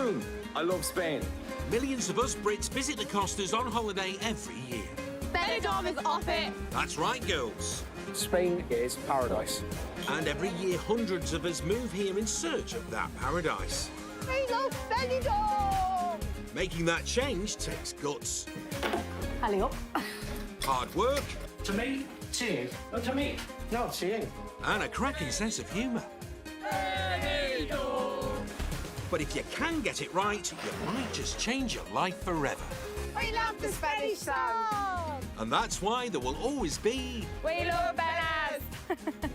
Boom! I love Spain. Millions of us Brits visit the Costas on holiday every year. Benidorm is off it. That's right, girls. Spain is paradise. And every year, hundreds of us move here in search of that paradise. We love Benidorm. Making that change takes guts, Helling up. hard work, To me, seeing. Not to me. No, seeing. and a cracking sense of humour. But if you can get it right, you might just change your life forever. We love the Spanish song. And that's why there will always be We love Bellas.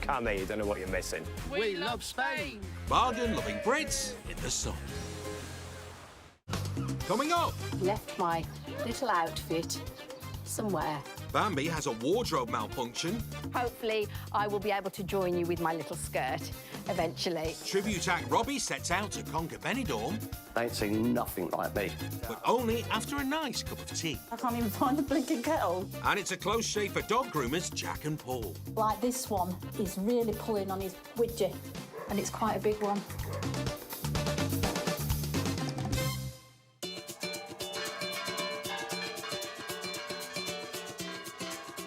Come here, you don't know what you're missing. We love Spain. bargain-loving Brits in the sun. Coming up, Left my little outfit somewhere. Bambi has a wardrobe malfunction, Hopefully, I will be able to join you with my little skirt eventually. tribute act Robbie sets out to conquer Benidorm, They ain't seen nothing like me. but only after a nice cup of tea. I can't even find the blinking kettle. And it's a close shave for dog groomers Jack and Paul. Like this one is really pulling on his widget, and it's quite a big one.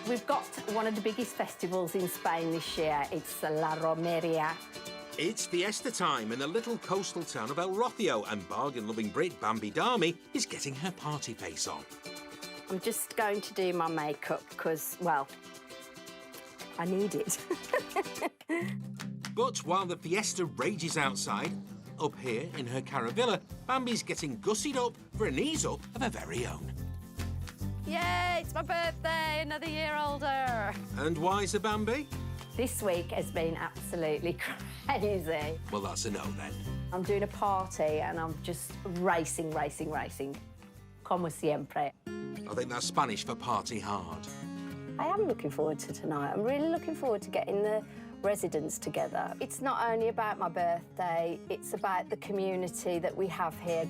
We've got one of the biggest festivals in Spain this year. It's La Romeria. It's fiesta time in the little coastal town of El Rocío, and bargain-loving Brit Bambi Darmy is getting her party face on. I'm just going to do my makeup because, well, I need it. But while the fiesta rages outside, up here in her Caravilla, Bambi's getting gussied up for an ease-up of her very own. Yay, it's my birthday, another year older. And why's a Bambi? This week has been absolutely crazy. Well, that's a no then. I'm doing a party and I'm just racing. Como siempre. I think that's Spanish for party hard. I am looking forward to tonight. I'm really looking forward to getting the residents together. It's not only about my birthday, it's about the community that we have here.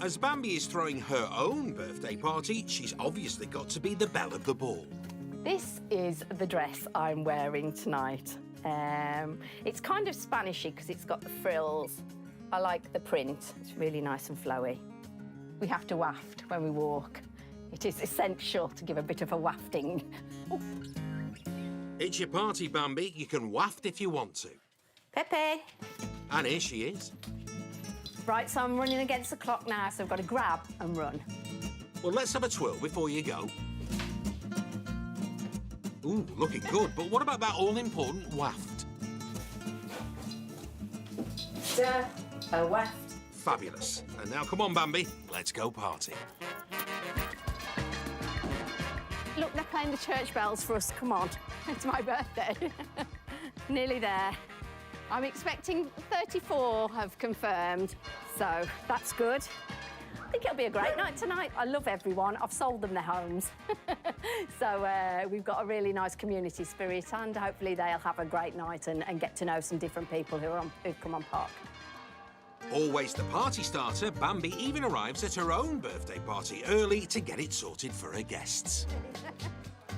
As Bambi is throwing her own birthday party, she's obviously got to be the belle of the ball. This is the dress I'm wearing tonight. It's kind of Spanishy because it's got the frills. I like the print. It's really nice and flowy. We have to waft when we walk. It is essential to give a bit of a wafting. It's your party, Bambi. You can waft if you want to. Pepe. And here she is. Right, so I'm running against the clock now, so I've got to grab and run. Well, let's have a twirl before you go. Ooh, looking good, but what about that all-important waft? A waft. Fabulous. And now, come on, Bambi, let's go party. Look, they're playing the church bells for us. Come on. It's my birthday. Nearly there. I'm expecting 34 have confirmed, so that's good. I think it'll be a great night tonight. I love everyone. I've sold them their homes. So we've got a really nice community spirit, and hopefully they'll have a great night and get to know some different people who've come on park. Always the party starter, Bambi even arrives at her own birthday party early to get it sorted for her guests.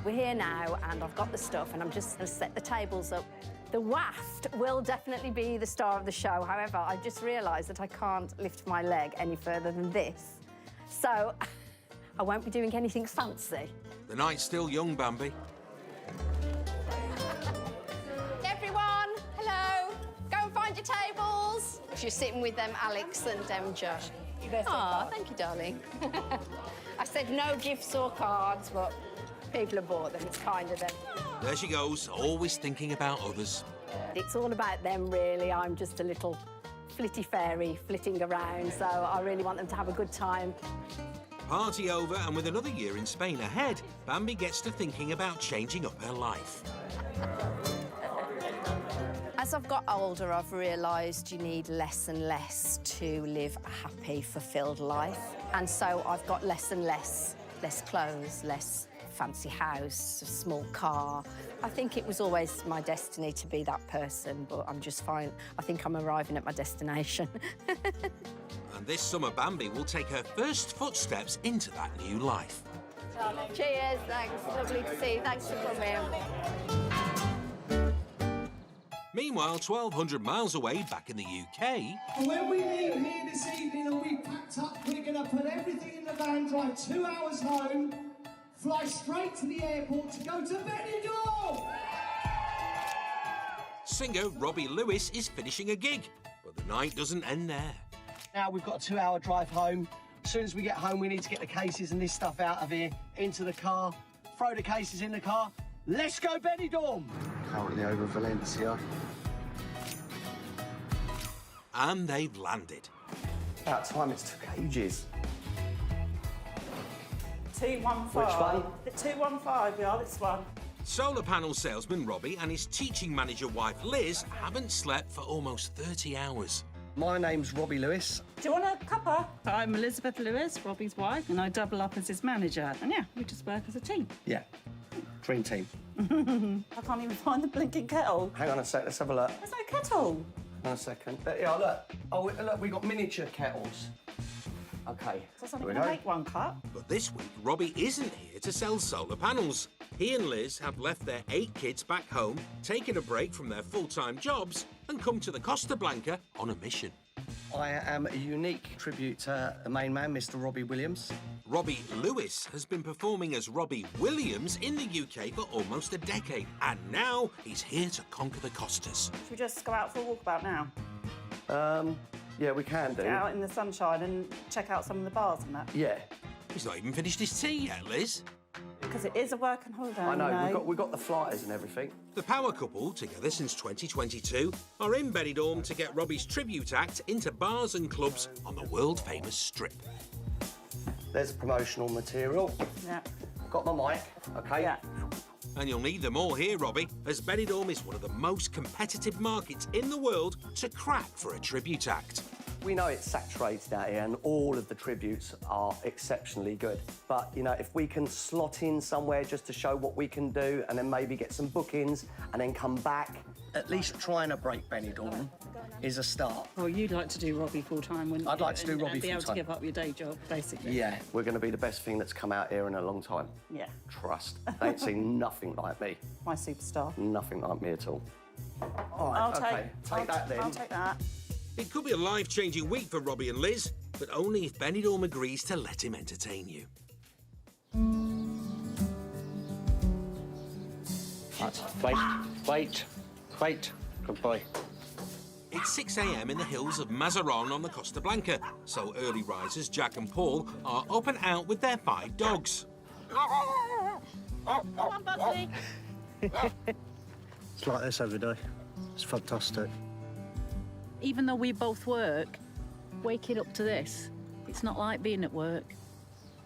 We're here now, and I've got the stuff, and I'm just going to set the tables up. The waft will definitely be the star of the show. However, I just realised that I can't lift my leg any further than this. So I won't be doing anything fancy. The night's still young, Bambi. Everyone, hello. Go and find your tables. You're sitting with them, Alex and Joe. Oh, thank you, darling. I said no gifts or cards, but people have bought them. It's kind of them. There she goes, always thinking about others. It's all about them, really. I'm just a little flitty fairy flitting around, so I really want them to have a good time. Party over, and with another year in Spain ahead, Bambi gets to thinking about changing up her life. As I've got older, I've realised you need less and less to live a happy, fulfilled life. And so I've got less and less clothes, less fancy house, a small car. I think it was always my destiny to be that person, but I'm just fine. I think I'm arriving at my destination. And this summer, Bambi will take her first footsteps into that new life. Cheers, thanks. Lovely to see you. Thanks for coming. Meanwhile, 1,200 miles away back in the UK... When we leave here this evening and we pack to put everything in the van, drive 2 hours home, fly straight to the airport to go to Benidorm. Singer Robbie Lewis is finishing a gig, but the night doesn't end there. Now we've got a 2-hour drive home. As soon as we get home, we need to get the cases and this stuff out of here, into the car, throw the cases in the car. Let's go Benidorm! Currently over Valencia. And they've landed. About time, it's took ages. 215. Which one? The 215, yeah, this one. Solar panel salesman Robbie and his teaching manager wife Liz haven't slept for almost 30 hours. My name's Robbie Lewis. Do you want a cuppa? I'm Elizabeth Lewis, Robbie's wife, and I double up as his manager. And yeah, we just work as a team. Yeah, dream team. I can't even find the blinking kettle. Hang on a sec, let's have a look. There's no kettle. Hang on a second. Yeah, look. Oh, look, we got miniature kettles. Okay, Doesn't here we even go. make one cup. But this week, Robbie isn't here to sell solar panels. He and Liz have left their 8 kids back home, taken a break from their full-time jobs, and come to the Costa Blanca on a mission. I am a unique tribute to the main man, Mr. Robbie Williams. Robbie Lewis has been performing as Robbie Williams in the UK for almost a decade, and now he's here to conquer the Costas. Should we just go out for a walkabout now? Yeah, we can do. Get out in the sunshine and check out some of the bars and that. Yeah. He's not even finished his tea yet, Liz. Because it is a working holiday, I know, you know. we got the flyers and everything. The power couple, together since 2022, are in Benidorm to get Robbie's tribute act into bars and clubs on the world-famous Strip. There's promotional material. Yeah. Got my mic, okay? Yeah. And you'll need them all here, Robbie, as Benidorm is one of the most competitive markets in the world to crack for a tribute act. We know it's saturated out here and all of the tributes are exceptionally good. But, you know, if we can slot in somewhere just to show what we can do and then maybe get some bookings and then come back, at least trying to break Benidorm is a start. Well, you'd like to do Robbie full-time, wouldn't you? I'd like to do Robbie And be able to full-time. give up your day job, basically. Yeah, we're going to be the best thing that's come out here in a long time. Yeah. Trust. They ain't seen nothing like me. My superstar. Nothing like me at all. All right, I'll okay. Take that then. I'll take that. It could be a life-changing week for Robbie and Liz, but only if Benidorm agrees to let him entertain you. Wait. Good boy. It's 6 a.m. in the hills of Mazaron on the Costa Blanca, so early risers Jack and Paul are up and out with their 5 dogs. Come on, Bugsy. It's like this every day. It's fantastic. Even though we both work, waking up to this, it's not like being at work.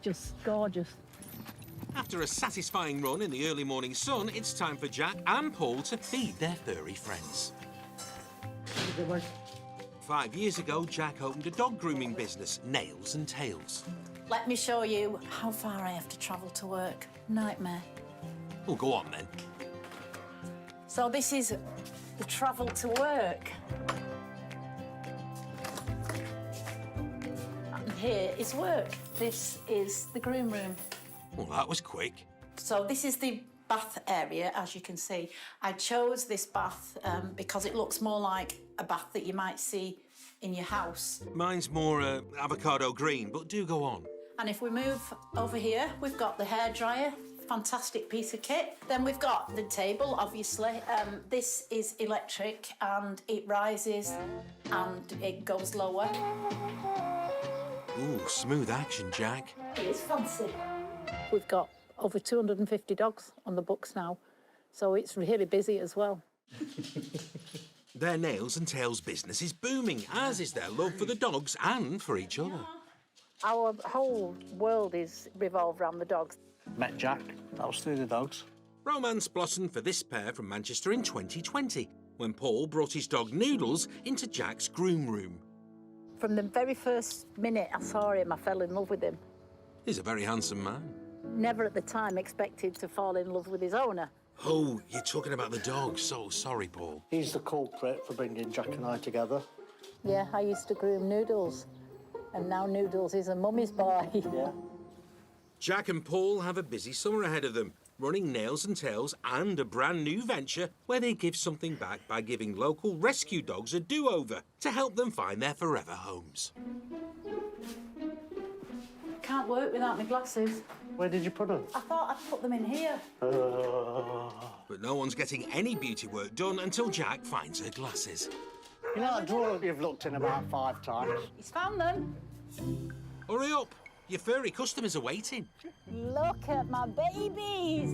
Just gorgeous. After a satisfying run in the early morning sun, it's time for Jack and Paul to feed their furry friends. 5 years ago, Jack opened a dog grooming business, Nails and Tails. Let me show you how far I have to travel to work. Nightmare. Well, go on then. So this is the travel to work. And here is work. This is the groom room. Well, that was quick. So this is the bath area, as you can see. I chose this bath because it looks more like a bath that you might see in your house. Mine's more avocado green, but do go on. And if we move over here, we've got the hairdryer, fantastic piece of kit. Then we've got the table, obviously. This is electric and it rises and it goes lower. Ooh, smooth action, Jack. It's fancy. We've got over 250 dogs on the books now, so it's really busy as well. Their Nails and Tails business is booming, as is their love for the dogs and for each other. Our whole world is revolved around the dogs. Met Jack. That was through the dogs. Romance blossomed for this pair from Manchester in 2020, when Paul brought his dog Noodles into Jack's groom room. From the very first minute I saw him, I fell in love with him. He's a very handsome man. Never at the time expected to fall in love with his owner. Oh, you're talking about the dog. So sorry, Paul. He's the culprit for bringing Jack and I together. Yeah, I used to groom Noodles, and now Noodles is a mummy's boy. Yeah. Jack and Paul have a busy summer ahead of them, running Nails and Tails and a brand new venture where they give something back by giving local rescue dogs a do-over to help them find their forever homes. can't work without my glasses. Where did you put them? I thought I'd put them in here. But no one's getting any beauty work done until Jack finds her glasses. You know that drawer you've looked in about 5 times? He's found them. Hurry up, your furry customers are waiting. Look at my babies.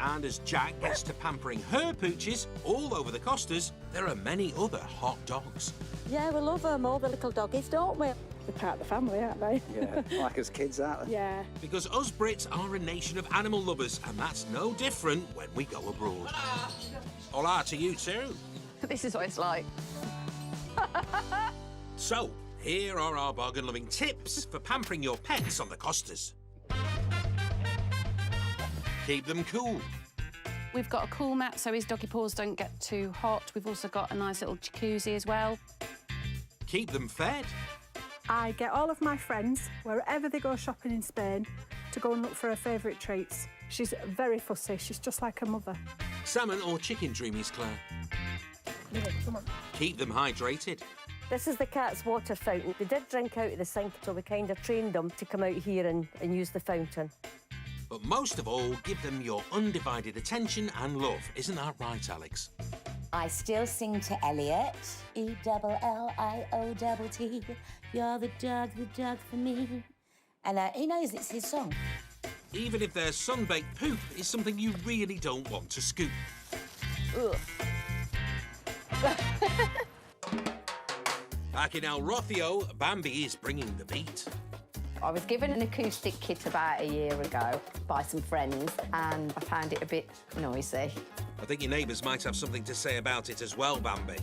And as Jack gets to pampering her pooches all over the Costas, there are many other hot dogs. Yeah, we love them, all the little doggies, don't we? They're part of the family, aren't they? Yeah, like us kids, aren't they? Yeah. Because us Brits are a nation of animal lovers, and that's no different when we go abroad. Hola to you too. This is what it's like. So, here are our bargain-loving tips for pampering your pets on the Costas. Keep them cool. We've got a cool mat so his doggy paws don't get too hot. We've also got a nice little jacuzzi as well. Keep them fed. I get all of my friends, wherever they go shopping in Spain, to go and look for her favourite treats. She's very fussy. She's just like her mother. Salmon or chicken dreamies, Claire? Come on. Keep them hydrated. This is the cat's water fountain. They did drink out of the sink, so we kind of trained them to come out here and use the fountain. But most of all, give them your undivided attention and love. Isn't that right, Alex? I still sing to Elliot. E-double-L-I-O-double-T. You're the dog for me. And he knows it's his song. Even if their sun-baked poop is something you really don't want to scoop. Ugh. Back in El Rocio, Bambi is bringing the beat. I was given an acoustic kit about a year ago by some friends, and I found it a bit noisy. I think your neighbours might have something to say about it as well, Bambi.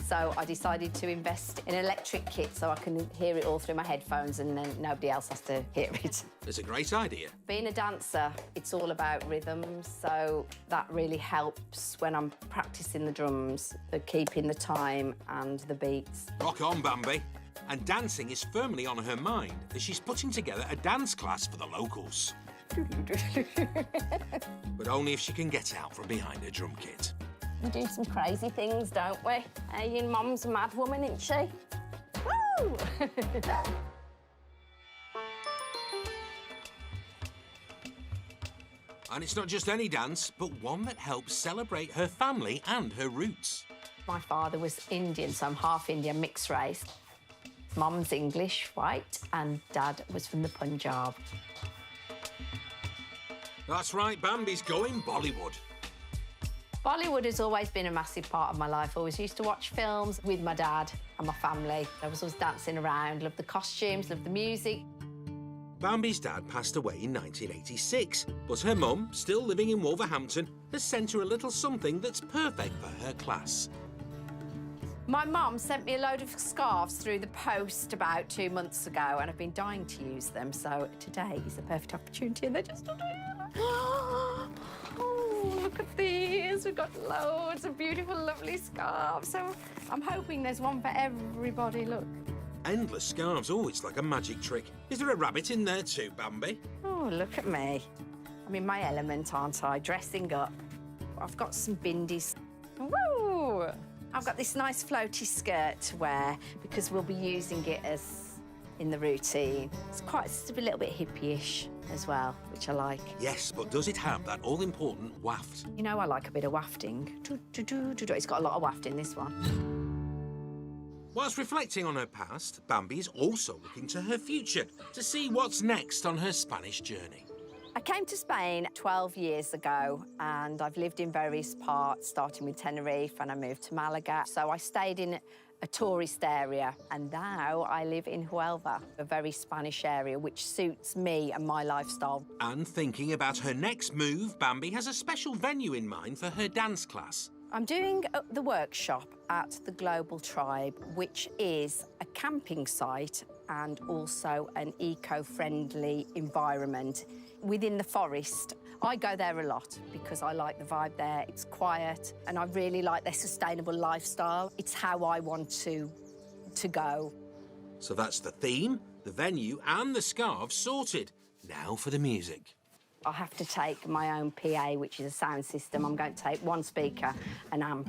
So I decided to invest in an electric kit so I can hear it all through my headphones and then nobody else has to hear it. It's a great idea. Being a dancer, it's all about rhythms, so that really helps when I'm practising the drums, the keeping the time and the beats. Rock on, Bambi. And dancing is firmly on her mind as she's putting together a dance class for the locals. But only if she can get out from behind her drum kit. We do some crazy things, don't we? Hey, your mum's a mad woman, isn't she? Woo! And it's not just any dance, but one that helps celebrate her family and her roots. My father was Indian, so I'm half Indian, mixed race. Mum's English, white, and Dad was from the Punjab. That's right, Bambi's going Bollywood. Bollywood has always been a massive part of my life. I always used to watch films with my dad and my family. I was always dancing around, loved the costumes, loved the music. Bambi's dad passed away in 1986, but her mum, still living in Wolverhampton, has sent her a little something that's perfect for her class. My mum sent me a load of scarves through the post about 2 months ago, and I've been dying to use them, so today is the perfect opportunity, and they're just not here. Oh, look at these. We've got loads of beautiful, lovely scarves, so I'm hoping there's one for everybody, look. Endless scarves, oh, it's like a magic trick. Is there a rabbit in there too, Bambi? Oh, look at me. I'm in my element, aren't I? Dressing up. I've got some bindies. Woo! I've got this nice floaty skirt to wear because we'll be using it as in the routine. It's a little bit hippie-ish as well, which I like. Yes, but does it have that all-important waft? You know I like a bit of wafting. It's got a lot of wafting, this one. Whilst reflecting on her past, Bambi is also looking to her future to see what's next on her Spanish journey. I came to Spain 12 years ago and I've lived in various parts, starting with Tenerife, and I moved to Malaga. So I stayed in a tourist area, and now I live in Huelva, a very Spanish area, which suits me and my lifestyle. And thinking about her next move, Bambi has a special venue in mind for her dance class. I'm doing the workshop at the Global Tribe, which is a camping site and also an eco-friendly environment within the forest. I go there a lot because I like the vibe there. It's quiet and I really like their sustainable lifestyle. It's how I want to go. So that's the theme, the venue and the scarves sorted. Now for the music. I have to take my own PA, which is a sound system. I'm going to take one speaker, an amp.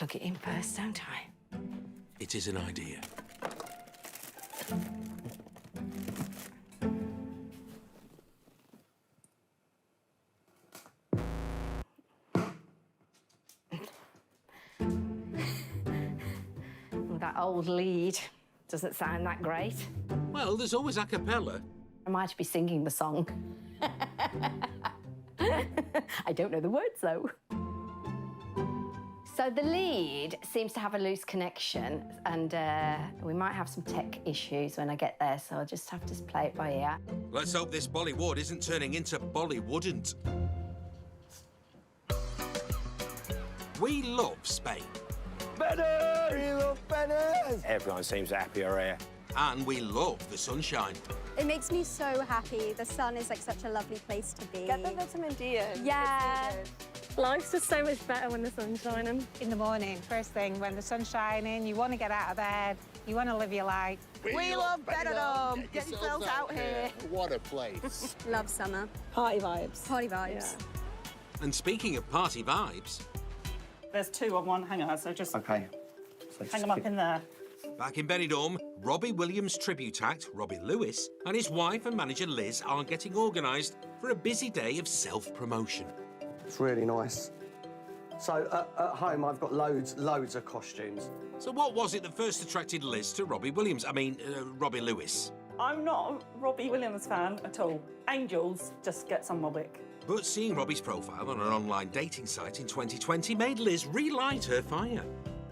plug it in first, don't I? It is an idea. Well, that old lead doesn't sound that great. Well, there's always a cappella. I might be singing the song. I don't know the words, though. So the lead seems to have a loose connection, and we might have some tech issues when I get there, so I'll just have to play it by ear. Let's hope this Bollywood isn't turning into Bollywouldn't. We love Spain. Venice! We love Venice! Everyone seems happier here. And we love the sunshine. It makes me so happy. The sun is like such a lovely place to be. Get the vitamin D in. Yeah. Life's just so much better when the sun's shining. In the morning, first thing, when the sun's shining, you want to get out of bed, you want to live your life. We love Benidorm. Get yourselves out here. What a place. Love summer. Party vibes. Party vibes. And speaking of party vibes, There's 2 on one hanger, so just Okay. So hang them up in there. back in Benidorm, Robbie Williams tribute act Robbie Lewis and his wife and manager Liz are getting organised for a busy day of self-promotion. It's really nice. So at home, I've got loads of costumes. So what was it that first attracted Liz to Robbie Williams? Robbie Lewis. I'm not a Robbie Williams fan at all. Angels just gets on my wick. But seeing Robbie's profile on an online dating site in 2020 made Liz relight her fire.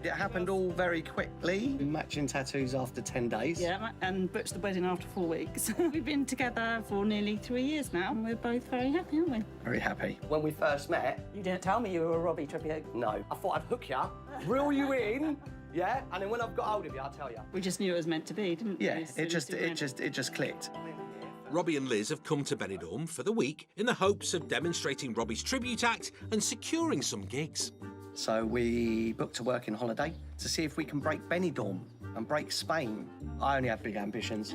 It happened all very quickly. Matching tattoos after 10 days. Yeah, and booked the wedding after 4 weeks. We've been together for nearly 3 years now, and we're both very happy, aren't we? Very happy. When we first met... You didn't tell me you were a Robbie tribute. No. I thought I'd hook you, reel you in, yeah? And then when I've got hold of you, I'll tell you. We just knew it was meant to be, didn't we? Yeah, it just clicked. Robbie and Liz have come to Benidorm for the week in the hopes of demonstrating Robbie's tribute act and securing some gigs. So we booked a working holiday to see if we can break Benidorm and break Spain. I only have big ambitions.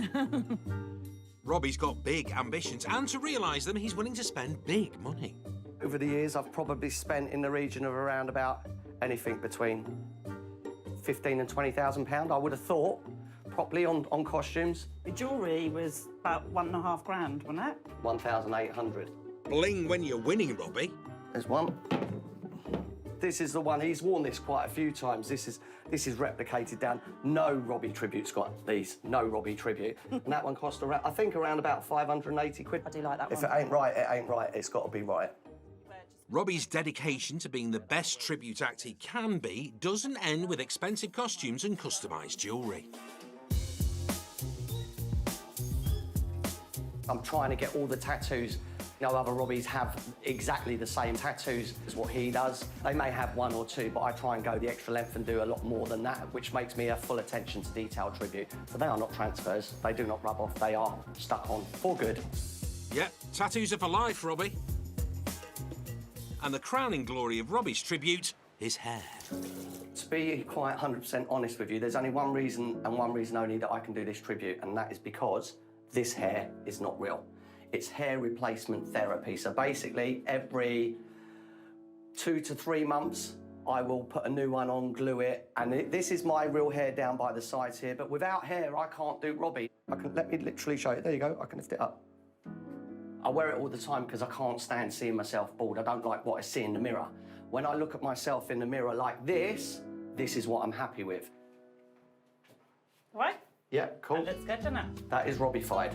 Robbie's got big ambitions, and to realise them, he's willing to spend big money. Over the years, I've probably spent in the region of around about anything between £15,000 and £20,000, I would have thought, properly on costumes. The jewellery was about £1.5 grand, wasn't it? 1,800. Bling when you're winning, Robbie. There's one. This is the one. He's worn this quite a few times. This is replicated down. No Robbie tribute's got these. No Robbie tribute. And that one cost around, I think, around about 580 quid. I do like that one. If it ain't right, it ain't right. It's got to be right. Robbie's dedication to being the best tribute act he can be doesn't end with expensive costumes and customised jewellery. I'm trying to get all the tattoos. You know, other Robbies have exactly the same tattoos as what he does. They may have 1 or 2, but I try and go the extra length and do a lot more than that, which makes me a full attention to detail tribute. So they are not transfers. They do not rub off. They are stuck on for good. Yep, tattoos are for life, Robbie. And the crowning glory of Robbie's tribute, his hair. To be quite 100% honest with you, there's only one reason and one reason only that I can do this tribute, and that is because this hair is not real. It's hair replacement therapy. So basically, every 2 to 3 months, I will put a new one on, glue it, and this is my real hair down by the sides here, but without hair, I can't do Robbie. Let me literally show you. There you go, I can lift it up. I wear it all the time because I can't stand seeing myself bald. I don't like what I see in the mirror. When I look at myself in the mirror like this is what I'm happy with. All right? Yeah, cool. Let's get to now. That is Robbie-fied.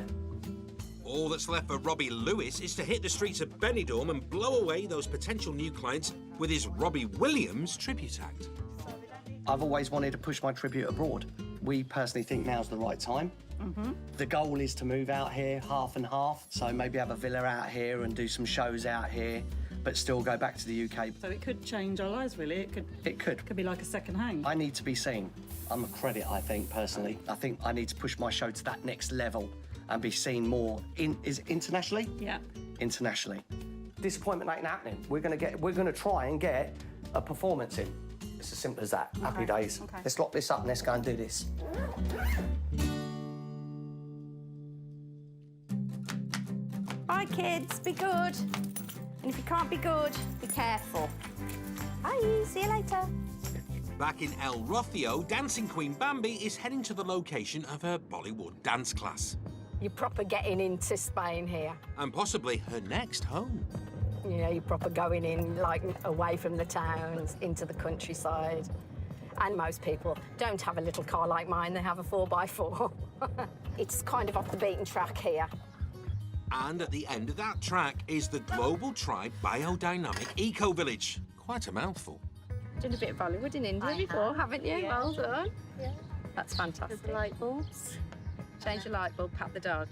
All that's left for Robbie Lewis is to hit the streets of Benidorm and blow away those potential new clients with his Robbie Williams tribute act. I've always wanted to push my tribute abroad. We personally think now's the right time. The goal is to move out here half and half, so maybe have a villa out here and do some shows out here, but still go back to the UK. So it could change our lives, really. It could be like a second home. I need to be seen. I'm a credit, I think, personally. I think I need to push my show to that next level and be seen more internationally? Yeah. Internationally. Disappointment ain't happening. We're gonna try and get a performance in. It's as simple as that. Okay. Happy days. Okay. Let's lock this up and let's go and do this. Bye, kids. Be good. And if you can't be good, be careful. Bye. See you later. Back in El Rocío, dancing queen Bambi is heading to the location of her Bollywood dance class. You're proper getting into Spain here. And possibly her next home. You know, you're proper going in, like, away from the towns, into the countryside. And most people don't have a little car like mine, they have a 4x4. It's kind of off the beaten track here. And at the end of that track is the Global Tribe Biodynamic Eco-Village. Quite a mouthful. Done a bit of Bollywood in India before, haven't you? Yeah. Well done. Yeah. That's fantastic. The light bulbs. Change the light bulb, pat the dog.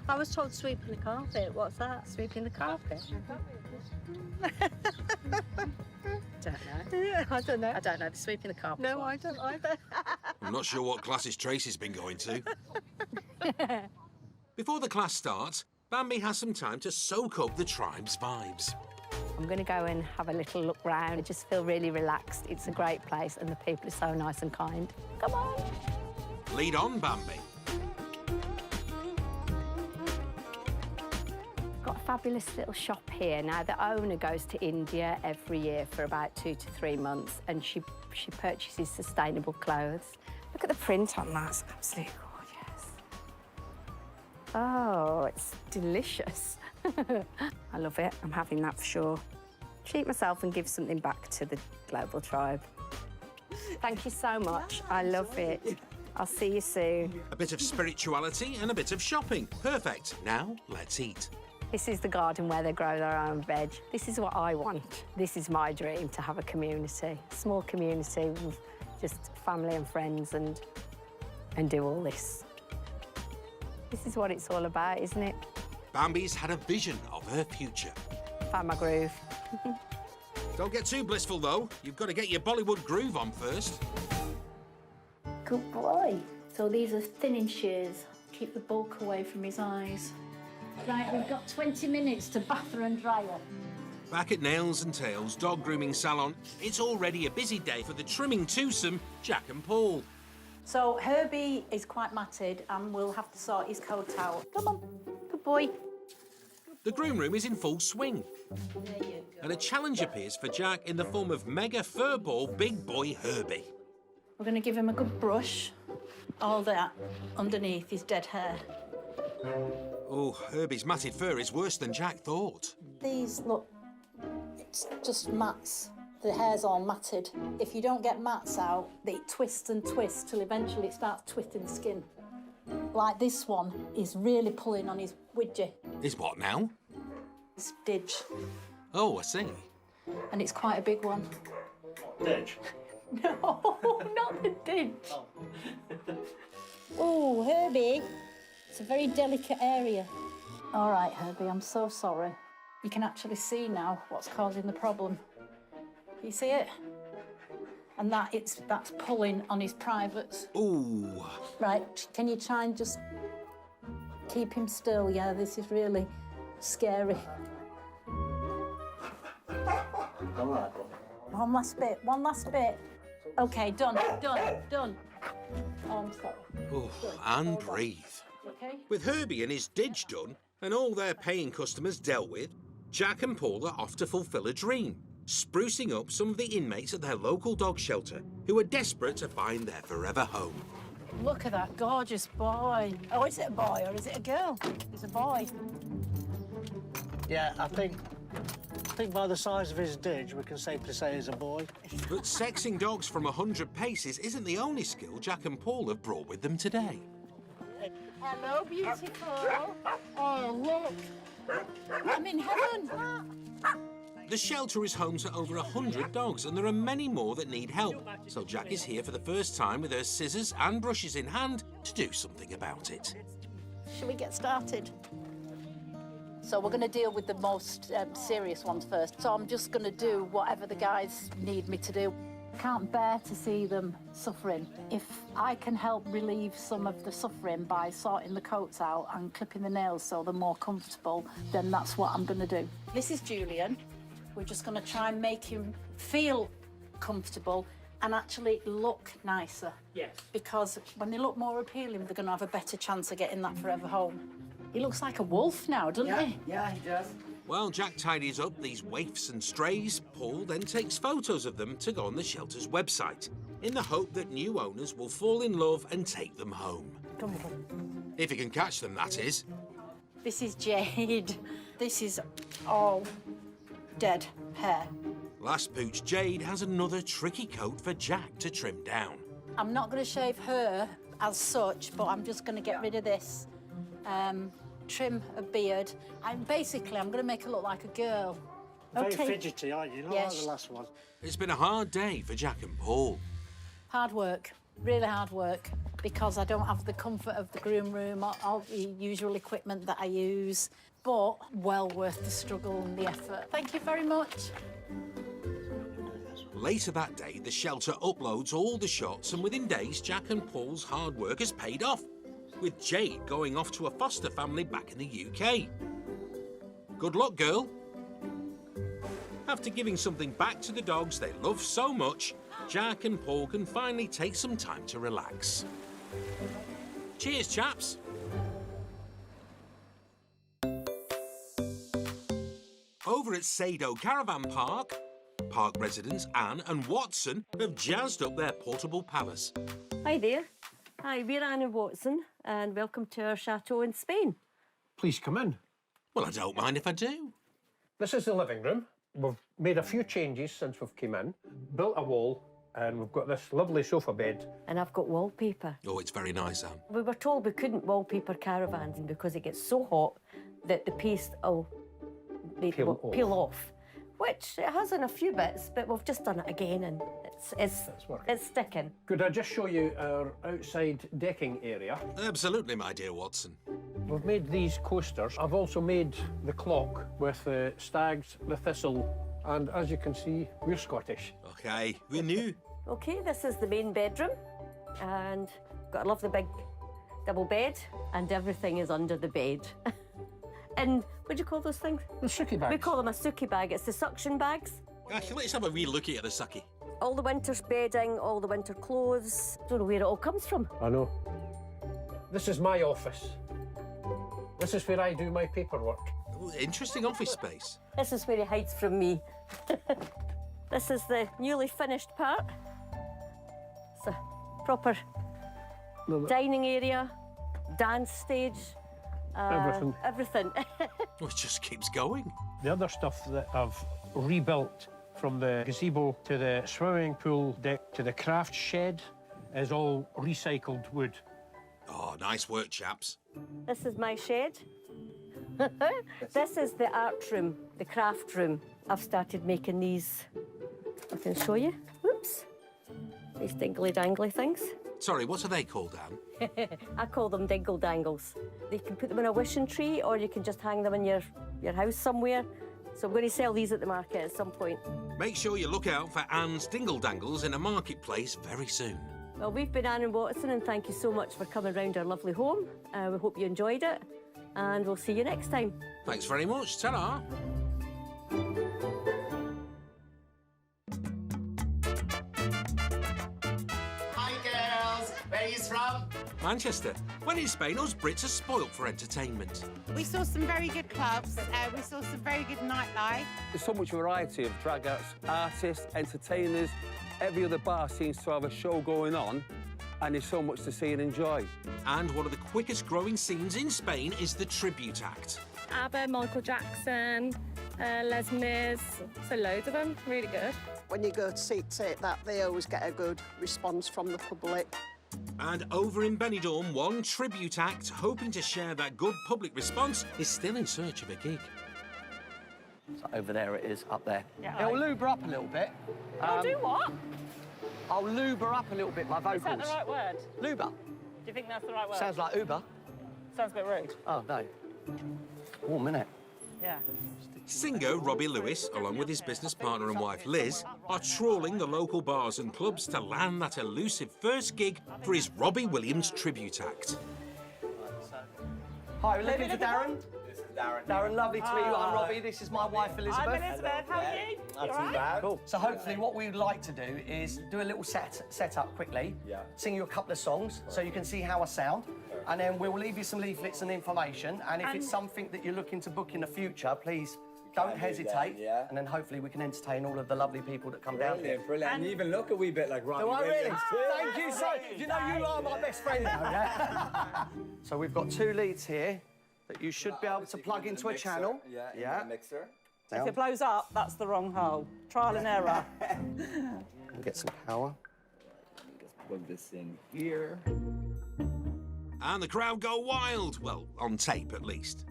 I was told sweeping the carpet. What's that? Sweeping the carpet? Don't know. I don't know. I don't know. The sweeping the carpet. No, I don't either. I'm not sure what classes Tracy's been going to. Before the class starts, Bambi has some time to soak up the tribe's vibes. I'm going to go and have a little look round. I just feel really relaxed. It's a great place and the people are so nice and kind. Come on. Lead on, Bambi. Got a fabulous little shop here. Now, the owner goes to India every year for about 2 to 3 months and she purchases sustainable clothes. Look at the print on that. It's absolutely gorgeous. Oh, it's delicious. I love it. I'm having that for sure. Treat myself and give something back to the global tribe. Thank you so much. I love it. I'll see you soon. A bit of spirituality and a bit of shopping. Perfect. Now, let's eat. This is the garden where they grow their own veg. This is what I want. This is my dream, to have a community, a small community with just family and friends and do all this. This is what it's all about, isn't it? Bambi's had a vision of her future. Found my groove. Don't get too blissful, though. You've got to get your Bollywood groove on first. Good boy. So these are thinning shears. Keep the bulk away from his eyes. Right, we've got 20 minutes to bath her and dry her. Back at Nails and Tails Dog Grooming Salon, it's already a busy day for the trimming twosome, Jack and Paul. So Herbie is quite matted and we'll have to sort his coat out. Come on, good boy. The groom room is in full swing. There you go. And a challenge appears for Jack in the form of mega furball big boy Herbie. We're going to give him a good brush. All that underneath his dead hair. Oh, Herbie's matted fur is worse than Jack thought. These, look, it's just mats. The hair's all matted. If you don't get mats out, they twist and twist till eventually it starts twisting the skin. Like this one is really pulling on his widget. Is what now? His didge. Oh, I see. And it's quite a big one. Ditch. No, not the didge. Oh, Herbie, it's a very delicate area. All right, Herbie, I'm so sorry. You can actually see now what's causing the problem. You see it? And that's pulling on his privates. Ooh. Right, can you try and just keep him still? Yeah, this is really scary. All right. One last bit, one last bit. OK, done. Oh, I'm sorry. Oh, and breathe. OK? With Herbie and his didge done, and all their paying customers dealt with, Jack and Paul are off to fulfil a dream, sprucing up some of the inmates at their local dog shelter who are desperate to find their forever home. Look at that gorgeous boy. Oh, is it a boy or is it a girl? It's a boy. Yeah, I think by the size of his didge, we can safely say he's a boy. But sexing dogs from 100 paces isn't the only skill Jack and Paul have brought with them today. Hello, beautiful. Oh, look. I'm in heaven. The shelter is home to over 100 dogs, and there are many more that need help. So Jack is here for the first time with her scissors and brushes in hand to do something about it. Shall we get started? So we're going to deal with the most serious ones first. So I'm just going to do whatever the guys need me to do. I can't bear to see them suffering. If I can help relieve some of the suffering by sorting the coats out and clipping the nails so they're more comfortable, then that's what I'm going to do. This is Julian. We're just going to try and make him feel comfortable and actually look nicer. Yes. Because when they look more appealing, they're going to have a better chance of getting that forever home. He looks like a wolf now, doesn't he? Yeah, he does. While Jack tidies up these waifs and strays, Paul then takes photos of them to go on the shelter's website, in the hope that new owners will fall in love and take them home. Come on. If he can catch them, that is. This is Jade. This is all dead hair. Last pooch Jade has another tricky coat for Jack to trim down. I'm not going to shave her as such, but I'm just going to get rid of this. Trim a beard. I'm going to make her look like a girl. Very fidgety, aren't you? Not like the last one. It's been a hard day for Jack and Paul. Hard work, really hard work, because I don't have the comfort of the groom room, all the usual equipment that I use, but well worth the struggle and the effort. Thank you very much. Later that day, the shelter uploads all the shots, and within days, Jack and Paul's hard work has paid off, with Jade going off to a foster family back in the UK. Good luck, girl. After giving something back to the dogs they love so much, Jack and Paul can finally take some time to relax. Cheers, chaps. Over at Sado Caravan Park, park residents Anne and Watson have jazzed up their portable palace. Hi there. Hi, we're Anne and Watson, and welcome to our chateau in Spain. Please come in. Well, I don't mind if I do. This is the living room. We've made a few changes since we've come in, built a wall, and we've got this lovely sofa bed. And I've got wallpaper. Oh, it's very nice, Anne. We were told we couldn't wallpaper caravans because it gets so hot that the paste will peel off. Which it has in a few bits, but we've just done it again and it's sticking. Could I just show you our outside decking area? Absolutely, my dear Watson. We've made these coasters. I've also made the clock with the stags, the thistle, and as you can see, we're Scottish. OK, we're new. OK, this is the main bedroom, and got a lovely big double bed, and everything is under the bed. And what do you call those things? The suki bags. We call them a suki bag. It's the suction bags. Actually, let's have a wee look at the sucky. All the winter's bedding, all the winter clothes. Don't know where it all comes from. I know. This is my office. This is where I do my paperwork. Ooh, interesting office space. This is where he hides from me. This is the newly finished part. It's a proper dining area, dance stage. Everything. Well, it just keeps going. The other stuff that I've rebuilt, from the gazebo to the swimming pool deck to the craft shed, is all recycled wood. Oh, nice work, chaps. This is my shed. This is the art room, the craft room. I've started making these. I can show you. Whoops. These dingly-dangly things. Sorry, what are they called, Anne? I call them dingle dangles. You can put them in a wishing tree, or you can just hang them in your house somewhere. So I'm going to sell these at the market at some point. Make sure you look out for Anne's dingle dangles in a marketplace very soon. Well, we've been Anne and Watson, and thank you so much for coming round our lovely home. We hope you enjoyed it, and we'll see you next time. Thanks very much. Ta-ra. From? Manchester. When in Spain, us Brits are spoilt for entertainment. We saw some very good clubs. We saw some very good nightlife. There's so much variety of drag acts, artists, entertainers. Every other bar seems to have a show going on, and there's so much to see and enjoy. And one of the quickest growing scenes in Spain is the tribute act. ABBA, Michael Jackson, Les Mis, so loads of them, really good. When you go to see that, they always get a good response from the public. And over in Benidorm, one tribute act, hoping to share that good public response, is still in search of a gig. So over there it is, up there. Yeah. I'll lube her up a little bit. I'll do what? I'll lube her up a little bit, my vocals. Is that the right word? Lube her. Do you think that's the right word? Sounds like Uber. Sounds a bit rude. Oh, no. 1 minute. Yeah. Singer Robbie Williams, along with his business partner and wife Liz, are trawling the local bars and clubs to land that elusive first gig for his Robbie Williams tribute act. Hi, we're looking for Darren. This is Darren. Darren, lovely to meet you. I'm Robbie. This is my wife, Elizabeth. I'm Elizabeth. How are you? Not You too all right? bad. Cool. So hopefully what we'd like to do is do a little set up quickly, sing you a couple of songs so you can see how I sound, and then we'll leave you some leaflets and information, and if it's something that you're looking to book in the future, please Don't hesitate. Yeah. And then hopefully we can entertain all of the lovely people that come down here. Brilliant. And you even look a wee bit like Robbie Do I Williams. really? Thank you so much. You know, you are my best friend now, yeah? So we've got 2 leads here that you should be able to plug into a channel. Yeah, mixer. If it blows up, that's the wrong hole. Trial and error. We'll get some power. Just plug this in here. And the crowd go wild. Well, on tape at least.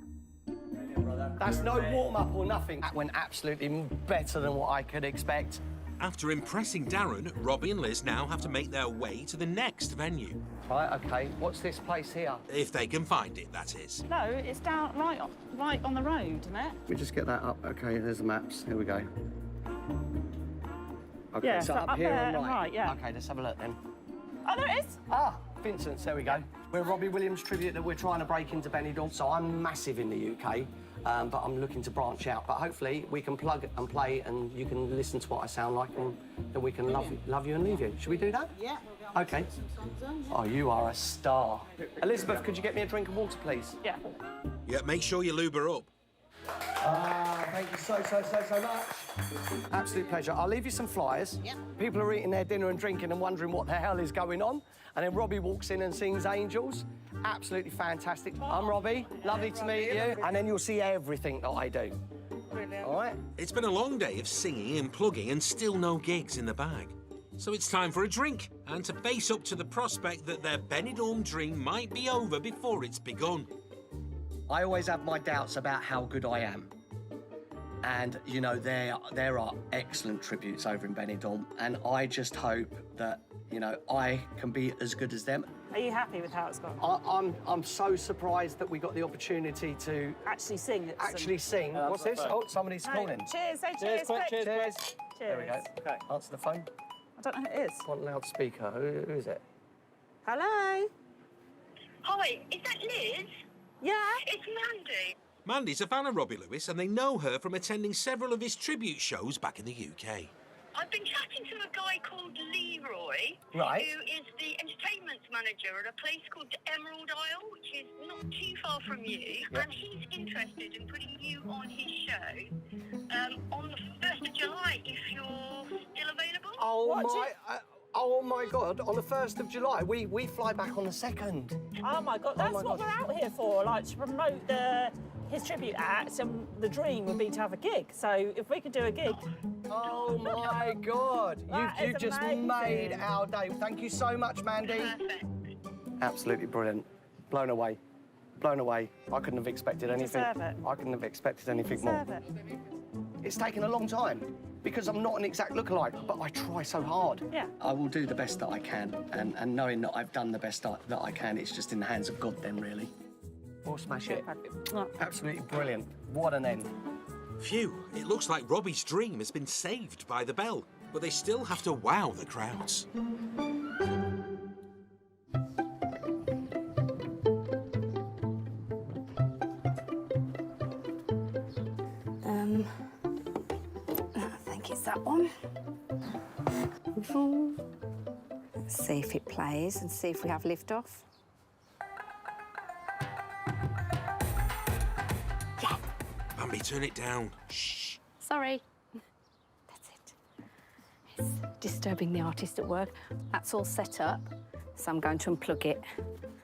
That's no warm-up or nothing. That went absolutely better than what I could expect. After impressing Darren, Robbie and Liz now have to make their way to the next venue. Right, OK. What's this place here? If they can find it, that is. No, it's down right on the road, isn't it? We just get that up. OK, there's the maps. Here we go. OK, Yeah, so so up up here there and and right. right, yeah. OK, let's have a look then. Oh, there it is. Ah, Vincent's, there we go. We're a Robbie Williams tribute that we're trying to break into Benidorm, so I'm massive in the UK, but I'm looking to branch out. But hopefully we can plug and play and you can listen to what I sound like and then we can love you and leave you. Should we do that? Yeah. OK. Oh, you are a star. Elizabeth, could you get me a drink of water, please? Yeah. Yeah, make sure you lube her up. Thank you so much. Absolute pleasure. I'll leave you some flyers. Yep. People are eating their dinner and drinking and wondering what the hell is going on. And then Robbie walks in and sings Angels. Absolutely fantastic. I'm Robbie. Lovely to meet you. And then you'll see everything that I do. Brilliant. All right? It's been a long day of singing and plugging and still no gigs in the bag. So it's time for a drink and to face up to the prospect that their Benidorm dream might be over before it's begun. I always have my doubts about how good I am. And, you know, there are excellent tributes over in Benidorm, and I just hope that, you know, I can be as good as them. Are you happy with how it's gone? I'm so surprised that we got the opportunity to... Actually sing. Sing. What's this? Oh, somebody's calling. Cheers, say cheers, quick. Cheers. There we go. Okay. Answer the phone. I don't know who it is. One loudspeaker. Who is it? Hello? Hi, is that Liz? Yeah? It's Mandy. Mandy's a fan of Robbie Lewis and they know her from attending several of his tribute shows back in the UK. I've been chatting to a guy called Leroy, Right. who is the entertainment manager at a place called Emerald Isle, which is not too far from you, and he's interested in putting you on his show on the 1st of July, if you're still available. Oh my God! On the 1st of July, we fly back on the 2nd. Oh my God, that's what we're out here for, like to promote his tribute act, and the dream would be to have a gig. So if we could do a gig. Oh my God! You've just made our day. Thank you so much, Mandy. Perfect. Absolutely brilliant. Blown away. Blown away. I couldn't have expected anything. Deserve it. I couldn't have expected anything more. Deserve it. It's taken a long time because I'm not an exact lookalike, but I try so hard. Yeah. I will do the best that I can, and knowing that I've done the best that I can, it's just in the hands of God then, really. We'll smash it. Absolutely brilliant. What an end. Phew, it looks like Robbie's dream has been saved by the bell, but they still have to wow the crowds. I think it's that one. Let's see if it plays and see if we have liftoff. Bambi, turn it down. Shh. Sorry. That's it. It's disturbing the artist at work. That's all set up, so I'm going to unplug it.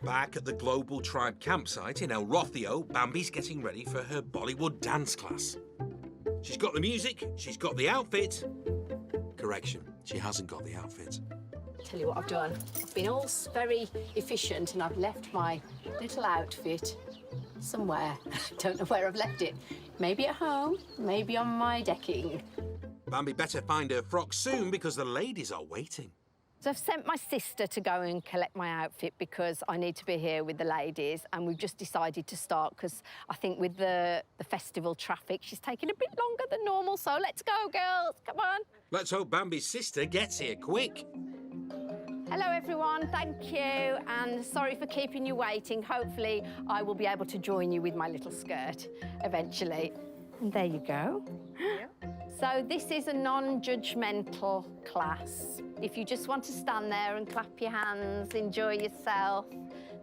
Back at the Global Tribe campsite in El Rocío, Bambi's getting ready for her Bollywood dance class. She's got the music, she's got the outfit. Correction, she hasn't got the outfit. Tell you what I've done. I've been all very efficient and I've left my little outfit somewhere. I don't know where I've left it. Maybe at home, maybe on my decking. Bambi better find her frock soon because the ladies are waiting. So I've sent my sister to go and collect my outfit because I need to be here with the ladies, and we've just decided to start because I think with the festival traffic, she's taking a bit longer than normal, so let's go, girls, come on. Let's hope Bambi's sister gets here quick. Hello, everyone, thank you, and sorry for keeping you waiting. Hopefully, I will be able to join you with my little skirt eventually. And there you go. So this is a non-judgmental class. If you just want to stand there and clap your hands, enjoy yourself,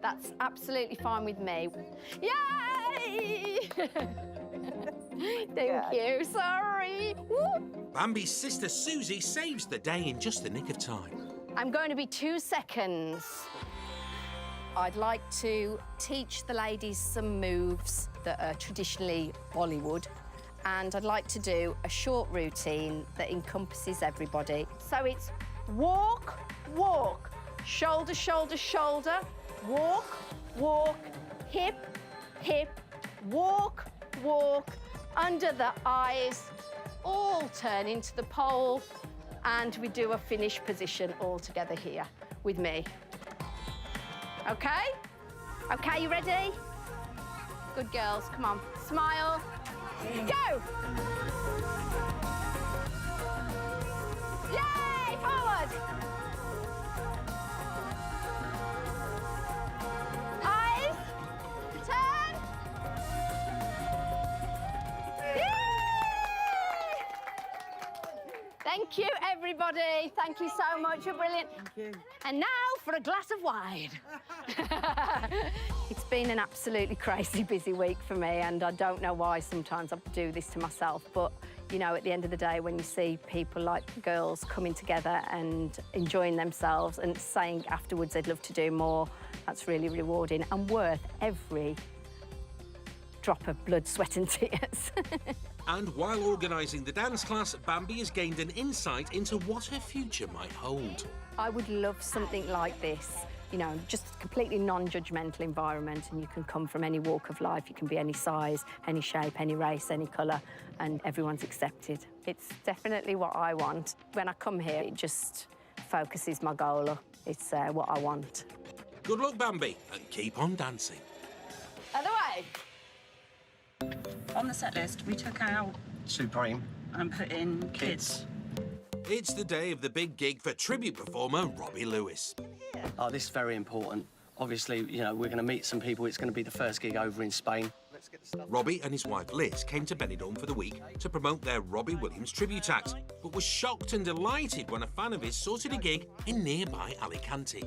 that's absolutely fine with me. Yay! Thank you. Sorry. Woo. Bambi's sister Susie saves the day in just the nick of time. I'm going to be 2 seconds. I'd like to teach the ladies some moves that are traditionally Bollywood, and I'd like to do a short routine that encompasses everybody. So it's walk, walk, shoulder, shoulder, shoulder, walk, walk, hip, hip, walk, walk, under the eyes, all turn into the pole, and we do a finish position all together here with me. Okay? Okay, you ready? Good girls, come on. Smile. Go! Yay! Forward! Eyes, turn. Yay! Thank you, everybody. Thank you so much. You're brilliant. Thank you. And now for a glass of wine. It's been an absolutely crazy busy week for me, and I don't know why sometimes I do this to myself, but you know, at the end of the day, when you see people like girls coming together and enjoying themselves and saying afterwards they'd love to do more, that's really rewarding and worth every drop of blood, sweat and tears. And while organising the dance class, Bambi has gained an insight into what her future might hold. I would love something like this, you know, just a completely non-judgmental environment, and you can come from any walk of life, you can be any size, any shape, any race, any colour, and everyone's accepted. It's definitely what I want. When I come here, it just focuses my goal up. It's what I want. Good luck, Bambi, and keep on dancing. Other way. On the set list, we took out Supreme and put in kids. It's the day of the big gig for tribute performer Robbie Lewis. Oh, this is very important. Obviously, you know, we're going to meet some people. It's going to be the first gig over in Spain. Robbie and his wife Liz came to Benidorm for the week to promote their Robbie Williams tribute act, but was shocked and delighted when a fan of his sorted a gig in nearby Alicante.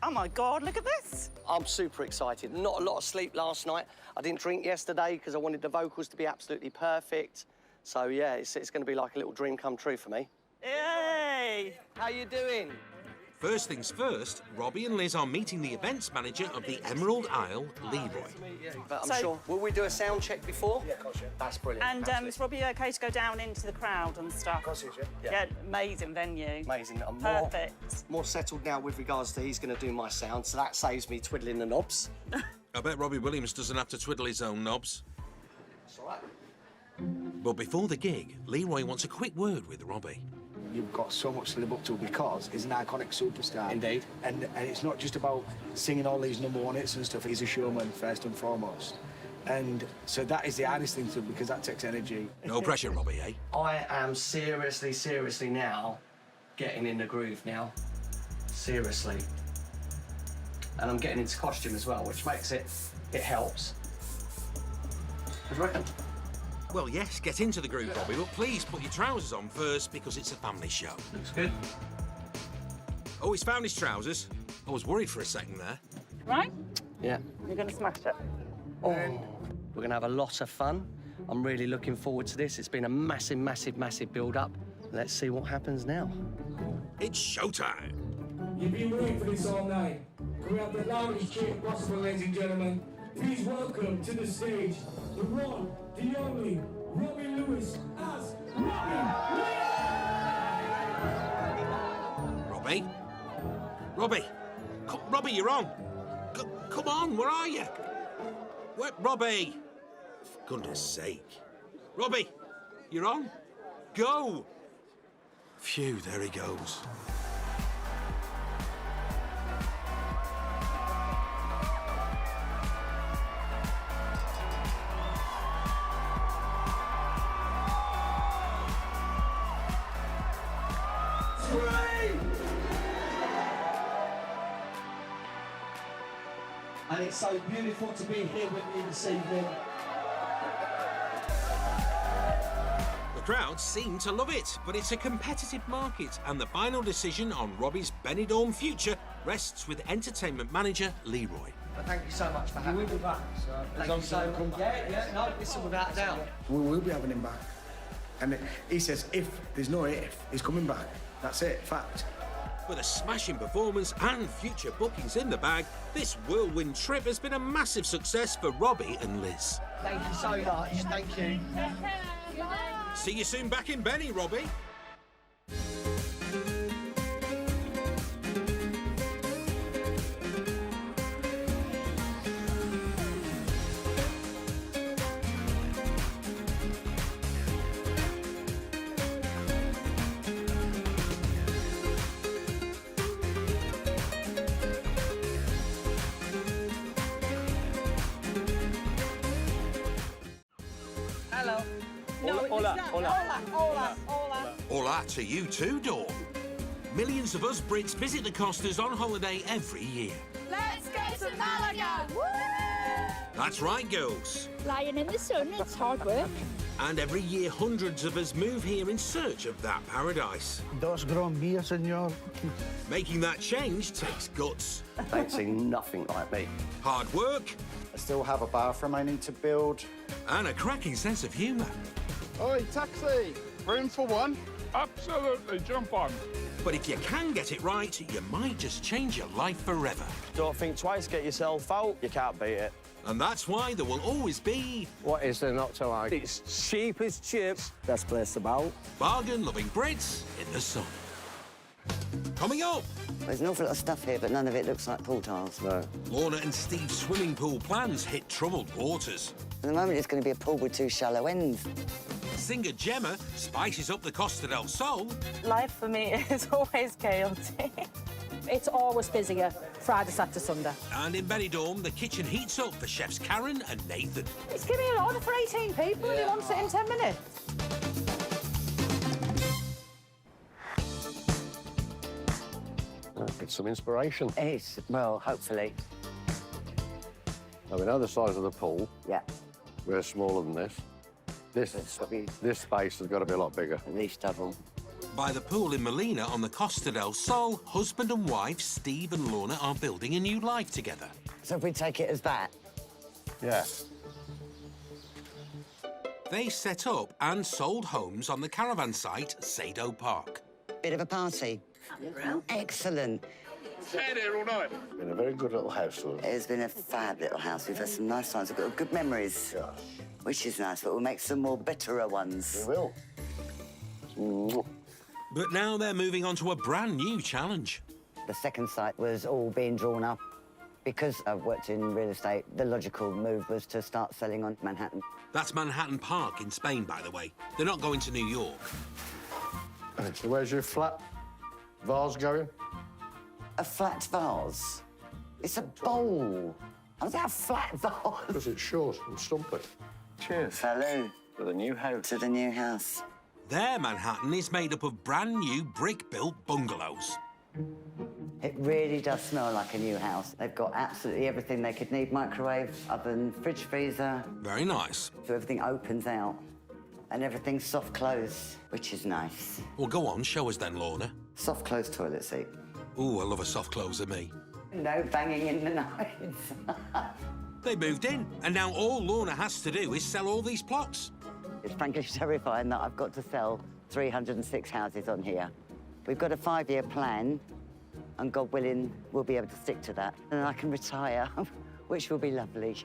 Oh my God, look at this. I'm super excited. Not a lot of sleep last night. I didn't drink yesterday because I wanted the vocals to be absolutely perfect. So, yeah, it's going to be like a little dream come true for me. Yay! How you doing? First things first, Robbie and Liz are meeting the events manager of the Emerald Isle, Leroy. But I'm sure... Will we do a sound check before? Yeah, of course, yeah. That's brilliant. And is Robbie OK to go down into the crowd and stuff? Of course he is, yeah. Yeah, amazing venue. Amazing. I'm perfect. More settled now with regards to he's going to do my sound, so that saves me twiddling the knobs. I bet Robbie Williams doesn't have to twiddle his own knobs. It's all right. But before the gig, Leroy wants a quick word with Robbie. You've got so much to live up to because he's an iconic superstar. Indeed. And it's not just about singing all these #1 hits and stuff. He's a showman first and foremost. And so that is the hardest thing to do because that takes energy. No pressure, Robbie, eh? I am seriously now getting in the groove now. Seriously. And I'm getting into costume as well, which makes it helps. What do you reckon? Well, yes, get into the groove, Robbie, but please put your trousers on first because it's a family show. Looks good. Oh, he's found his trousers. I was worried for a second there. Right? Yeah. You're going to smash it. Oh. We're going to have a lot of fun. I'm really looking forward to this. It's been a massive build-up. Let's see what happens now. It's showtime. You've been waiting for this all night. Can we have the loudest cheer possible, ladies and gentlemen? Please welcome to the stage the one, the only, Robbie Lewis as Robbie Robbie? Robbie? Robbie, you're on. Come on, where are you? Where, Robbie? For goodness sake. Robbie, you're on? Go! Phew, there he goes. And it's so beautiful to be here with you this evening. The crowd seem to love it, but it's a competitive market, and the final decision on Robbie's Benidorm future rests with entertainment manager Leroy. But thank you so much for having me. We'll be back, so Thank you so much. Yeah, no, listen, without a doubt. We will be having him back. And he says, if, there's no if, he's coming back. That's it, fact. With a smashing performance and future bookings in the bag, this whirlwind trip has been a massive success for Robbie and Liz. Thank you so much. Thank you. See you soon back in Benny, Robbie. Hello. Hola, Hola. Hola to you too, Dawn. Millions of us Brits visit the Costas on holiday every year. Let's go to Malaga! That's right, girls. Lying in the sun, it's hard work. And every year, hundreds of us move here in search of that paradise. Dos gran via, senor. Making that change takes guts. They've seen nothing like me. Hard work. I still have a bathroom I need to build. And a cracking sense of humour. Oi, taxi! Room for one? Absolutely, jump on. But if you can get it right, you might just change your life forever. Don't think twice, get yourself out. You can't beat it. And that's why there will always be... What is there not to like? It's cheap as chips. Best place about. Bargain-loving Brits in the sun. Coming up... There's an awful lot of stuff here, but none of it looks like pool tiles. No. Lorna and Steve's swimming pool plans hit troubled waters. At the moment, it's going to be a pool with 2 shallow ends. Singer Gemma spices up the Costa del Sol. Life for me is always chaotic. It's always busier, Friday, Saturday, Sunday. And in Benidorm, the kitchen heats up for chefs Karen and Nathan. It's giving me an order for 18 people and he wants it in 10 minutes. Get some inspiration. It's, well, hopefully. Now, we know the size of the pool. Yeah. We're smaller than this. This space has got to be a lot bigger. At least double. By the pool in Molina on the Costa del Sol, husband and wife Steve and Lorna are building a new life together. So if we take it as that? Yeah. They set up and sold homes on the Caravan site, Sado Park. Bit of a party. Excellent. Stayed here all night. Been a very good little house for them. It has been a fab little house. We've had some nice times. We've got good memories. Yeah. Which is nice, but we'll make some more betterer ones. We will. But now they're moving on to a brand new challenge. The second site was all being drawn up. Because I've worked in real estate, the logical move was to start selling on Manhattan. That's Manhattan Park in Spain, by the way. They're not going to New York. So where's your flat vase going? A flat vase? It's a bowl. How's that a flat vase? Because it's short and stumpy. Cheers. Hello. To the new house. To the new house. Their Manhattan is made up of brand new brick-built bungalows. It really does smell like a new house. They've got absolutely everything they could need. Microwave, oven, fridge, freezer. Very nice. So everything opens out and everything's soft close, which is nice. Well, go on, show us then, Lorna. Soft close toilet seat. Ooh, I love a soft closer, me. No banging in the night. They moved in, and now all Lorna has to do is sell all these plots. It's frankly terrifying that I've got to sell 306 houses on here. We've got a 5-year plan, and God willing, we'll be able to stick to that. And I can retire, which will be lovely.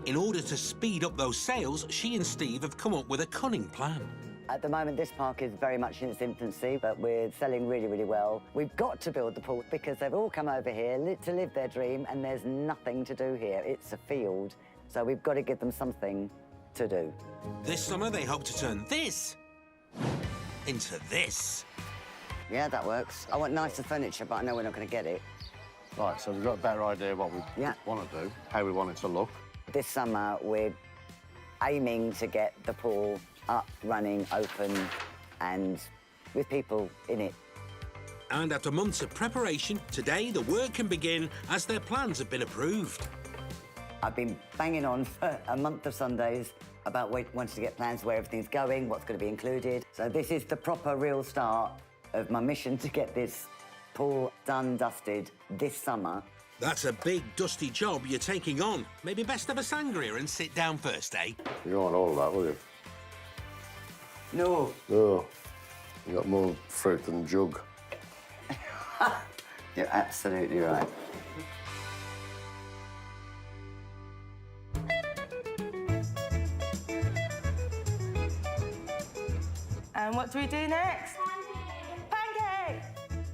In order to speed up those sales, she and Steve have come up with a cunning plan. At the moment, this park is very much in its infancy, but we're selling really, really well. We've got to build the pool because they've all come over here to live their dream, and there's nothing to do here. It's a field, so we've got to give them something to do. This summer, they hope to turn this into this. Yeah, that works. I want nicer furniture, but I know we're not going to get it. Right, so we've got a better idea what we want to do, how we want it to look. This summer, we're aiming to get the pool up, running, open, and with people in it. And after months of preparation, today the work can begin as their plans have been approved. I've been banging on for a month of Sundays about wanting to get plans where everything's going, what's going to be included. So this is the proper, real start of my mission to get this pool done, dusted this summer. That's a big, dusty job you're taking on. Maybe best have a sangria and sit down first, eh? You don't want all of that, will you? No. No. You got more fruit than jug. You're absolutely right. And what do we do next? Pancake!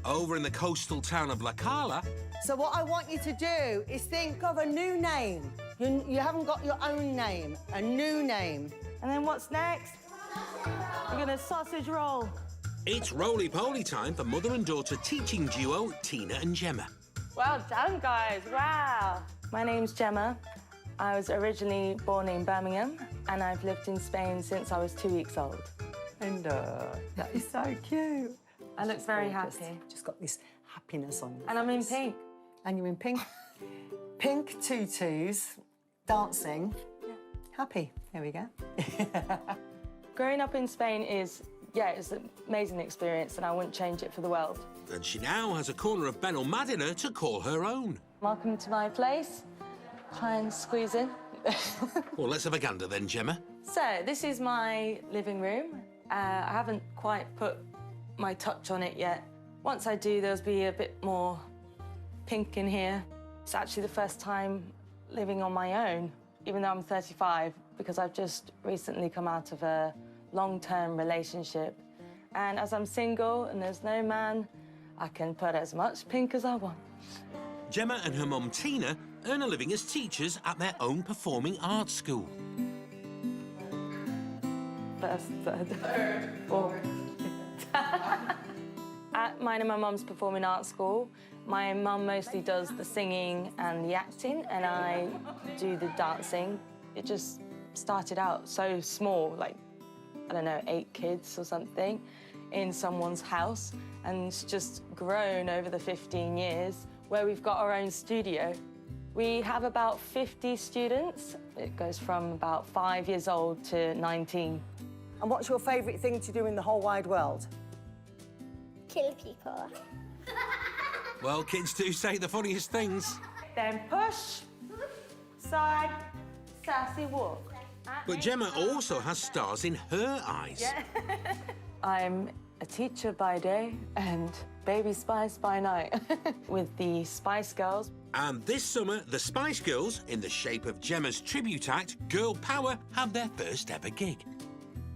Over in the coastal town of La Cala. So what I want you to do is think of a new name. You haven't got your own name, a new name. And then what's next? We're gonna sausage roll. It's roly-poly time for mother and daughter teaching duo Tina and Gemma. Well done, guys. Wow. My name's Gemma. I was originally born in Birmingham, and I've lived in Spain since I was 2 weeks old. And that is so cute. I look very happy. Just got this happiness on you. And I'm in pink. And you're in pink. Pink tutus, dancing. Yeah. Happy. There we go. Growing up in Spain is, it's an amazing experience, and I wouldn't change it for the world. And she now has a corner of Benalmadena to call her own. Welcome to my place. Try and squeeze in. Well, let's have a gander then, Gemma. So, this is my living room. I haven't quite put my touch on it yet. Once I do, there'll be a bit more pink in here. It's actually the first time living on my own, even though I'm 35, because I've just recently come out of a long-term relationship. And as I'm single and there's no man, I can put as much pink as I want. Gemma and her mum, Tina, earn a living as teachers at their own performing arts school. First, third, fourth. At mine and my mum's performing arts school, my mum mostly does the singing and the acting, and I do the dancing. It just started out so small, like, I don't know, 8 kids or something in someone's house, and it's just grown over the 15 years where we've got our own studio. We have about 50 students. It goes from about 5 years old to 19. And what's your favourite thing to do in the whole wide world? Kill people. Well, kids do say the funniest things. Then push, side, sassy walk. But Gemma also has stars in her eyes. Yeah. I'm a teacher by day and baby Spice by night with the Spice Girls. And this summer, the Spice Girls, in the shape of Gemma's tribute act, Girl Power, have their first ever gig.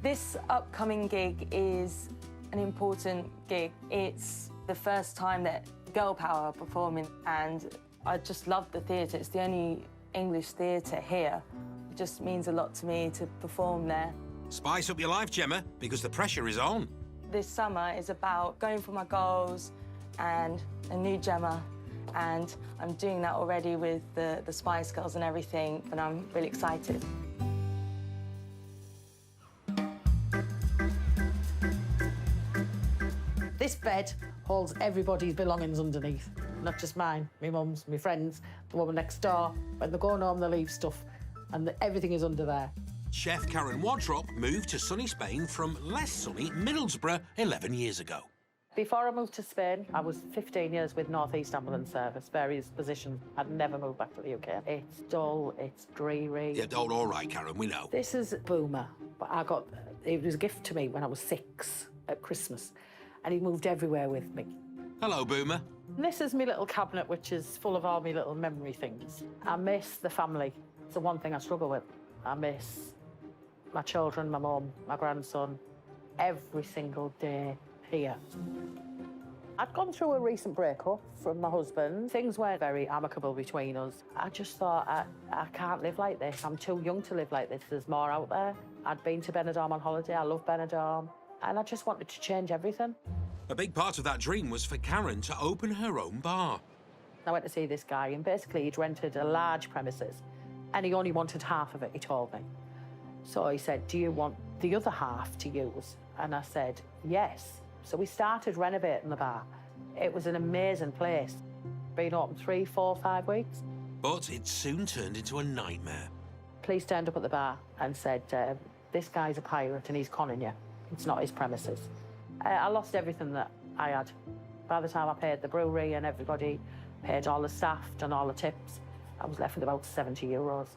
This upcoming gig is an important gig. It's the first time that Girl Power are performing, and I just love the theatre. It's the only English theatre here. It just means a lot to me to perform there. Spice up your life, Gemma, because the pressure is on. This summer is about going for my goals and a new Gemma, and I'm doing that already with the Spice Girls and everything, and I'm really excited. This bed holds everybody's belongings underneath, not just mine, my mum's, my friends, the woman next door. When they're going home, they leave stuff, and everything is under there. Chef Karen Wadrop moved to sunny Spain from less sunny Middlesbrough 11 years ago. Before I moved to Spain, I was 15 years with North East Ambulance Service, various positions. I'd never moved back to the UK. It's dull, it's dreary. Yeah, all right, Karen, we know. This is Boomer, but it was a gift to me when I was 6 at Christmas, and he moved everywhere with me. Hello, Boomer. And this is my little cabinet, which is full of all my little memory things. I miss the family. It's the one thing I struggle with. I miss my children, my mum, my grandson, every single day here. I'd gone through a recent breakup from my husband. Things weren't very amicable between us. I just thought, I can't live like this. I'm too young to live like this. There's more out there. I'd been to Benidorm on holiday. I love Benidorm. And I just wanted to change everything. A big part of that dream was for Karen to open her own bar. I went to see this guy, and basically he'd rented a large premises, and he only wanted half of it, he told me. So he said, do you want the other half to use? And I said, yes. So we started renovating the bar. It was an amazing place. Been open 3, 4, 5 weeks. But it soon turned into a nightmare. Police turned up at the bar and said, this guy's a pirate and he's conning you. It's not his premises. I lost everything that I had. By the time I paid the brewery and everybody, paid all the staff, done all the tips. I was left with about 70 euros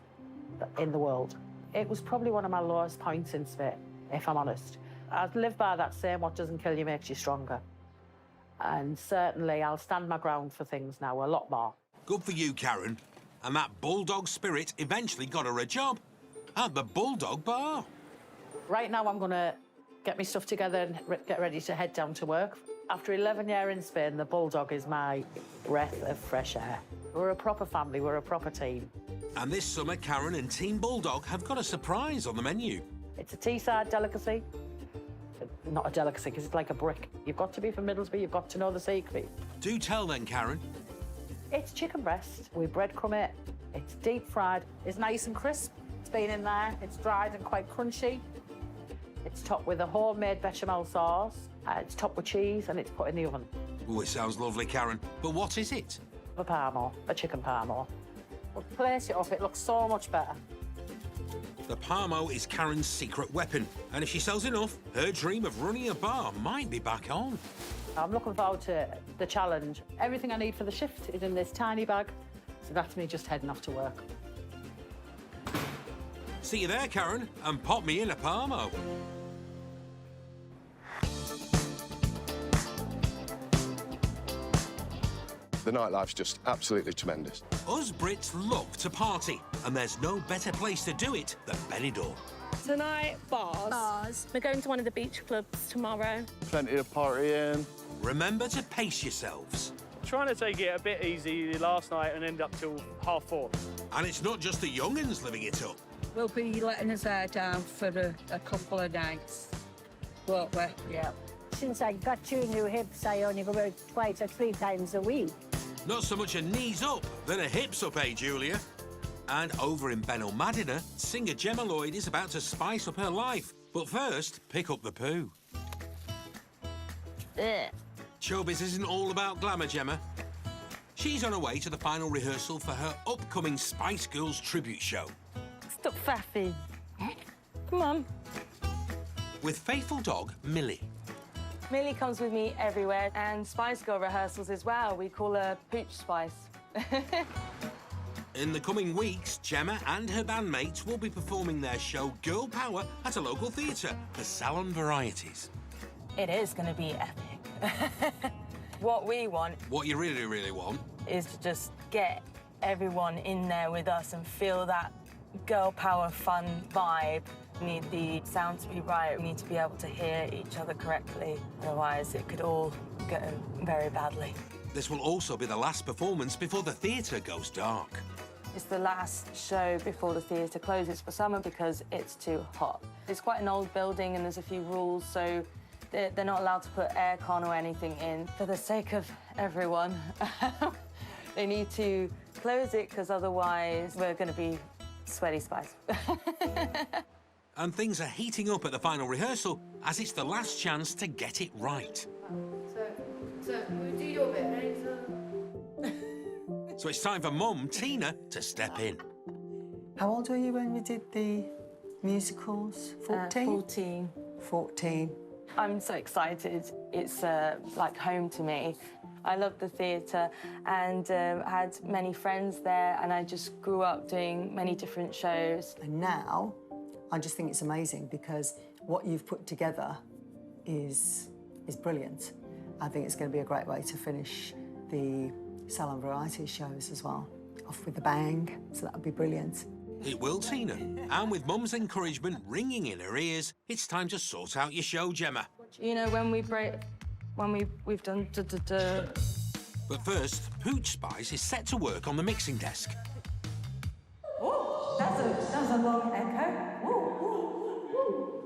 in the world. It was probably one of my lowest points in Spain, if I'm honest. I'd live by that saying, what doesn't kill you makes you stronger. And certainly I'll stand my ground for things now, a lot more. Good for you, Karen. And that Bulldog spirit eventually got her a job at the Bulldog bar. Right now I'm going to get my stuff together and get ready to head down to work. After 11 years in Spain, the Bulldog is my breath of fresh air. We're a proper family, we're a proper team. And this summer, Karen and Team Bulldog have got a surprise on the menu. It's a teesside delicacy. Not a delicacy, because it's like a brick. You've got to be from Middlesbrough, you've got to know the secret. Do tell then, Karen. It's chicken breast. We breadcrumb it. It's deep fried. It's nice and crisp. It's been in there. It's dried and quite crunchy. It's topped with a homemade bechamel sauce. It's topped with cheese and it's put in the oven. Oh, it sounds lovely, Karen. But what is it? A Palmo, a chicken Palmo. We'll place it up, it looks so much better. The Palmo is Karen's secret weapon. And if she sells enough, her dream of running a bar might be back on. I'm looking forward to the challenge. Everything I need for the shift is in this tiny bag. So that's me just heading off to work. See you there, Karen, and pop me in a Palmo. The nightlife's just absolutely tremendous. Us Brits love to party, and there's no better place to do it than Benidorm. Tonight, bars. We're going to one of the beach clubs tomorrow. Plenty of partying. Remember to pace yourselves. Trying to take it a bit easy last night and end up till 4:30. And it's not just the young'uns living it up. We'll be letting us hair down for a couple of nights, won't we? Yeah. Since I got 2 new hips, I only go out twice or 3 times a week. Not so much a knees up than a hips up, eh, Julia? And over in Benalmadena, singer Gemma Lloyd is about to spice up her life. But first, pick up the poo. Showbiz isn't all about glamour, Gemma. She's on her way to the final rehearsal for her upcoming Spice Girls tribute show. Stop faffing. Come on. With faithful dog, Millie. Millie comes with me everywhere, and Spice Girl rehearsals as well. We call her Pooch Spice. In the coming weeks, Gemma and her bandmates will be performing their show Girl Power at a local theatre, the Salon Varieties. It is going to be epic. What we want... What you really, really want... is to just get everyone in there with us and feel that girl power fun vibe. We need the sound to be right. We need to be able to hear each other correctly. Otherwise, it could all go very badly. This will also be the last performance before the theatre goes dark. It's the last show before the theatre closes for summer because it's too hot. It's quite an old building and there's a few rules, so they're not allowed to put aircon or anything in. For the sake of everyone, they need to close it because otherwise we're going to be sweaty spice. And things are heating up at the final rehearsal as it's the last chance to get it right. So do your bit, ready? So it's time for Mum, Tina, to step in. How old were you when we did the musicals? 14? 14. 14. I'm so excited. It's like home to me. I love the theatre and had many friends there, and I just grew up doing many different shows. And now, I just think it's amazing because what you've put together is brilliant. I think it's going to be a great way to finish the Salon Variety shows as well. Off with a bang, so that would be brilliant. It will, Tina. And with Mum's encouragement ringing in her ears, it's time to sort out your show, Gemma. You know, when we've done da-da-da. But first, Pooch Spice is set to work on the mixing desk. Oh, that's a long echo. Ooh, ooh, ooh.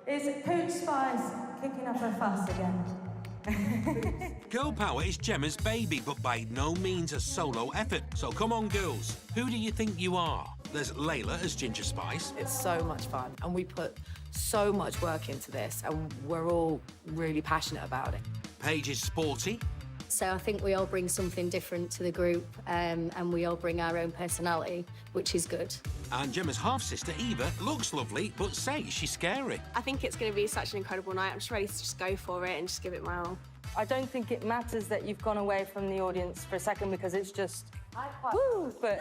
Is Pooch Spice kicking up her fuss again? Girl Power is Gemma's baby, but by no means a solo effort. So come on, girls. Who do you think you are? There's Layla as Ginger Spice. It's so much fun, and we put so much work into this, and we're all really passionate about it. Paige is sporty. So I think we all bring something different to the group, and we all bring our own personality, which is good. And Gemma's half-sister, Eva, looks lovely, but says she's scary. I think it's going to be such an incredible night. I'm just ready to just go for it and just give it my all. I don't think it matters that you've gone away from the audience for a second because it's just, woo, but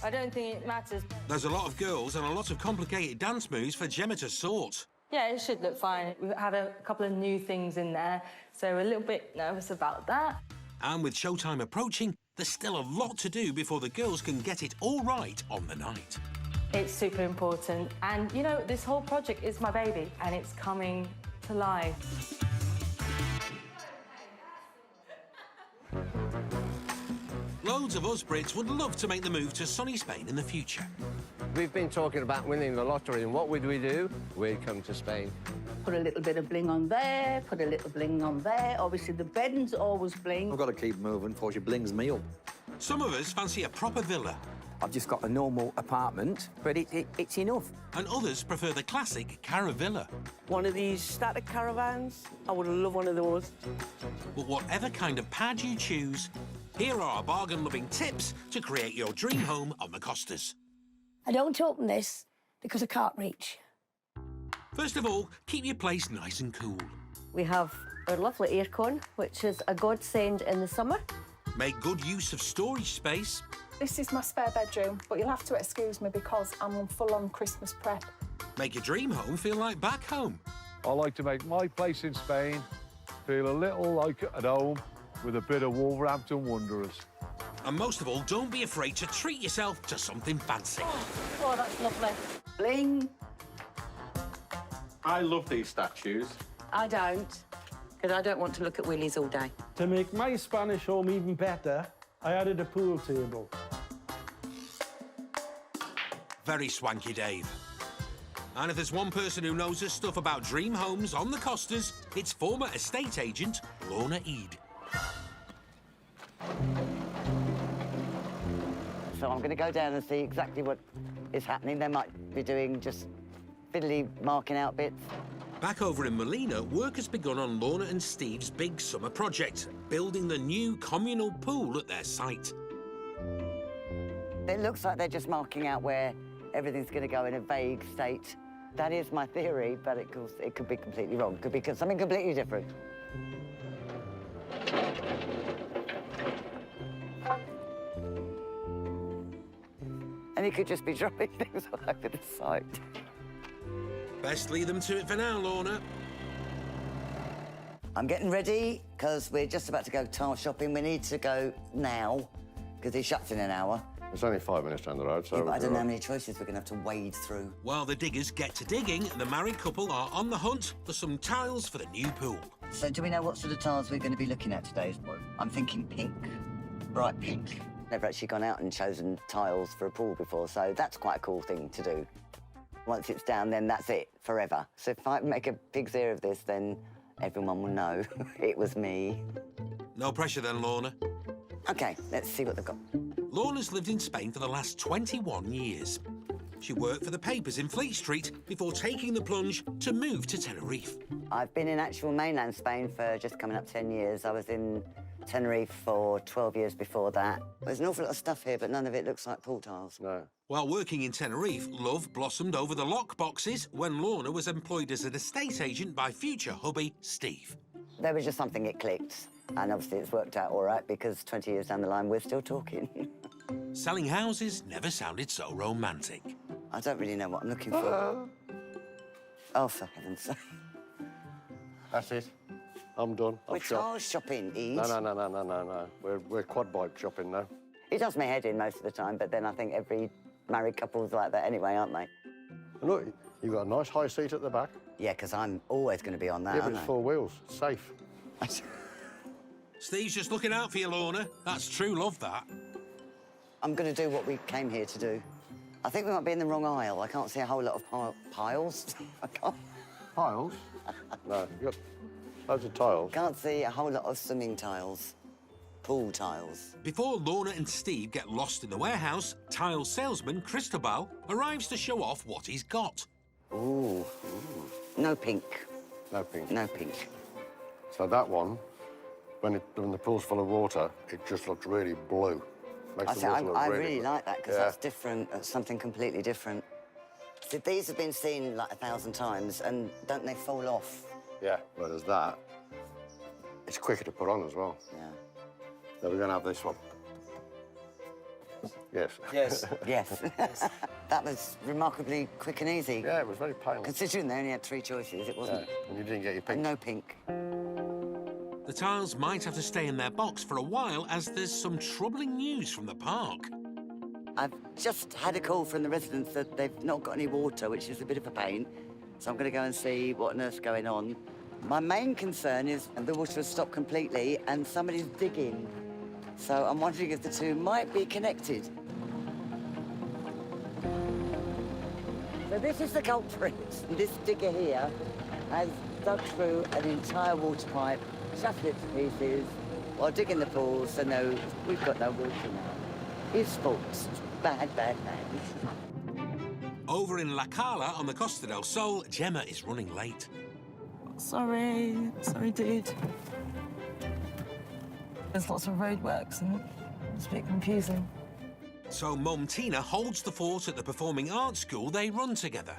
I don't think it matters. There's a lot of girls and a lot of complicated dance moves for Gemma to sort. Yeah, it should look fine. We've had a couple of new things in there, so we're a little bit nervous about that. And with showtime approaching, there's still a lot to do before the girls can get it all right on the night. It's super important. And, you know, this whole project is my baby, and it's coming to life. Loads of us Brits would love to make the move to sunny Spain in the future. We've been talking about winning the lottery, and what would we do? We'd come to Spain. Put a little bit of bling on there, put a little bling on there. Obviously, the bedding's always bling. I've got to keep moving before she blings me up. Some of us fancy a proper villa. I've just got a normal apartment, but it's enough. And others prefer the classic Caravilla. One of these static caravans, I would love one of those. But whatever kind of pad you choose, here are our bargain-loving tips to create your dream home on the Costas. I don't open this because I can't reach. First of all, keep your place nice and cool. We have our lovely aircon, which is a godsend in the summer. Make good use of storage space. This is my spare bedroom, but you'll have to excuse me because I'm on full-on Christmas prep. Make your dream home feel like back home. I like to make my place in Spain feel a little like at home with a bit of Wolverhampton Wanderers. And most of all, don't be afraid to treat yourself to something fancy. Oh, that's lovely. Bling. I love these statues. I don't, because I don't want to look at willies all day. To make my Spanish home even better, I added a pool table. Very swanky, Dave. And if there's one person who knows his stuff about dream homes on the Costas, it's former estate agent Lorna Eade. So I'm going to go down and see exactly what is happening. They might be doing just fiddly marking out bits. Back over in Molina, work has begun on Lorna and Steve's big summer project, building the new communal pool at their site. It looks like they're just marking out where everything's going to go in a vague state. That is my theory, but it could be completely wrong. It could be something completely different. And it could just be dropping things all over the site. Best leave them to it for now, Lorna. I'm getting ready, because we're just about to go tile shopping. We need to go now, because it shuts in an hour. It's only 5 minutes down the road, so... Yeah, but I don't know how many choices we're going to have to wade through. While the diggers get to digging, the married couple are on the hunt for some tiles for the new pool. So do we know what sort of tiles we're going to be looking at today? I'm thinking pink, bright pink. Never actually gone out and chosen tiles for a pool before, so that's quite a cool thing to do. Once it's down, then that's it, forever. So if I make a pig's ear of this, then everyone will know it was me. No pressure then, Lorna. OK, let's see what they've got. Lorna's lived in Spain for the last 21 years. She worked for the papers in Fleet Street before taking the plunge to move to Tenerife. I've been in actual mainland Spain for just coming up 10 years. I was in Tenerife for 12 years before that. There's an awful lot of stuff here, but none of it looks like pool tiles. No. While working in Tenerife, love blossomed over the lock boxes when Lorna was employed as an estate agent by future hubby Steve. There was just something it clicked, and obviously it's worked out all right because 20 years down the line, we're still talking. Selling houses never sounded so romantic. I don't really know what I'm looking for. Oh, for heaven's sake. That's it. I'm done. We're tile shopping, Eve. No. We're quad bike shopping now. It does my head in most of the time, but then I think every married couple's like that anyway, aren't they? And look, you've got a nice high seat at the back. Yeah, because I'm always going to be on that, Yeah, but aren't it's I? 4 wheels. It's safe. Steve's just looking out for you, Lorna. That's true love, that. I'm going to do what we came here to do. I think we might be in the wrong aisle. I can't see a whole lot of piles. I can't... Piles? No, you've got loads of tiles. Can't see a whole lot of swimming tiles. Pool tiles. Before Lorna and Steve get lost in the warehouse, tile salesman Cristobal arrives to show off what he's got. Ooh. No pink. No pink. No pink. So that one, when the pool's full of water, it just looks really blue. I really like that because that's different. That's something completely different. See, these have been seen like 1,000 times, and don't they fall off? Yeah, whereas that, It's quicker to put on as well. Yeah. So we're going to have this one. Yes. Yes. Yes. That was remarkably quick and easy. Yeah, it was very painless. Considering they only had 3 choices, it wasn't. Yeah, and you didn't get your pink. And no pink. The tiles might have to stay in their box for a while as there's some troubling news from the park. I've just had a call from the residents that they've not got any water, which is a bit of a pain. So I'm going to go and see what on earth's going on. My main concern is the water has stopped completely and somebody's digging. So I'm wondering if the two might be connected. So this is the culprit. This digger here has dug through an entire water pipe, shattered it to pieces, while digging the pool, so no, we've got no water now. His fault. Bad, bad, bad. Over in La Cala on the Costa del Sol, Gemma is running late. Sorry, dude. There's lots of roadworks and it's a bit confusing. So Mum Tina holds the fort at the performing arts school they run together.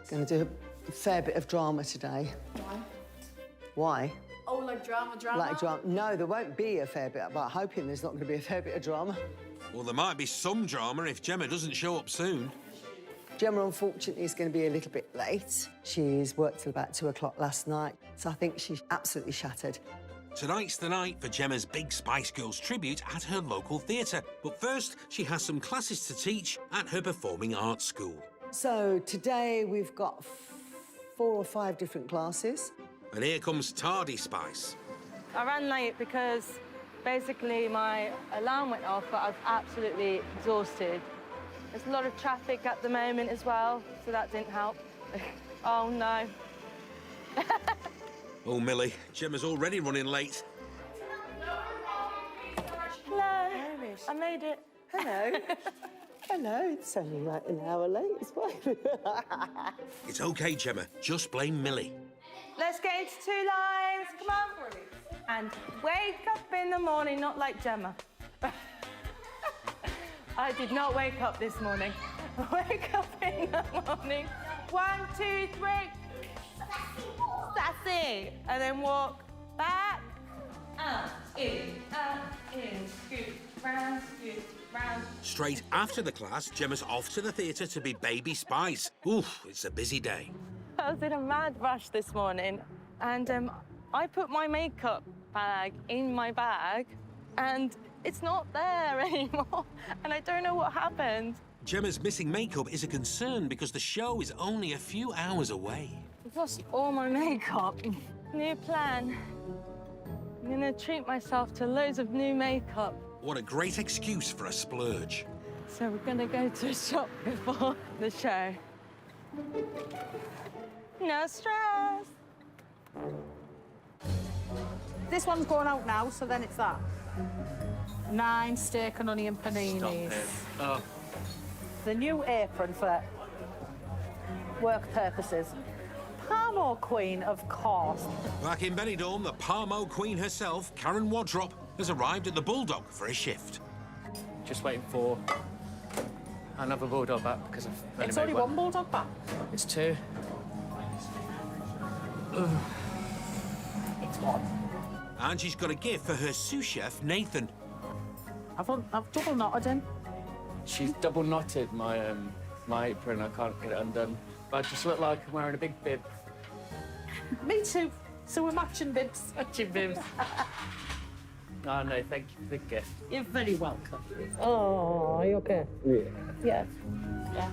Going to do a fair bit of drama today. Why? Why? Oh, like drama? Like drama? No, there won't be a fair bit, but I'm hoping there's not going to be a fair bit of drama. Well, there might be some drama if Gemma doesn't show up soon. Gemma, unfortunately, is going to be a little bit late. She's worked till about 2 o'clock last night, so I think she's absolutely shattered. Tonight's the night for Gemma's big Spice Girls tribute at her local theatre. But first, she has some classes to teach at her performing arts school. So today we've got 4 or 5 different classes. And here comes Tardy Spice. I ran late because basically my alarm went off, but I was absolutely exhausted. There's a lot of traffic at the moment as well, so that didn't help. Oh, no. Oh, Millie, Gemma's already running late. Hello. I made it. Hello. Hello. It's only like an hour late as well. It's OK, Gemma. Just blame Millie. Let's get into 2 lines. Come on. And wake up in the morning, not like Gemma. I did not wake up this morning. Wake up in the morning. 1, 2, 3. Sassy. And then walk back. In, scoot, round, scoot, round. Straight after the class, Gemma's off to the theatre to be Baby Spice. Oof, it's a busy day. I was in a mad rush this morning, and I put my makeup bag in my bag, and it's not there anymore, and I don't know what happened. Gemma's missing makeup is a concern because the show is only a few hours away. I've lost all my makeup. New plan. I'm gonna treat myself to loads of new makeup. What a great excuse for a splurge. So we're gonna go to a shop before the show. No stress. This one's going out now, so then it's that. 9 steak and onion paninis. Oh. The new apron for work purposes. Palmo Queen, of course. Back in Benidorm, the Palmo Queen herself, Karen Wadrop, has arrived at the Bulldog for a shift. Just waiting for another Bulldog back because I've It's only one Bulldog back? It's 2. It's 1. And she's got a gift for her sous chef, Nathan. I've double knotted him. She's double knotted my my apron. I can't get it undone. But I just look like I'm wearing a big bib. Me too. So we're matching bibs. Matching bibs. Oh, no, thank you for the gift. You're very welcome. Oh, are you okay? Yeah. Yeah.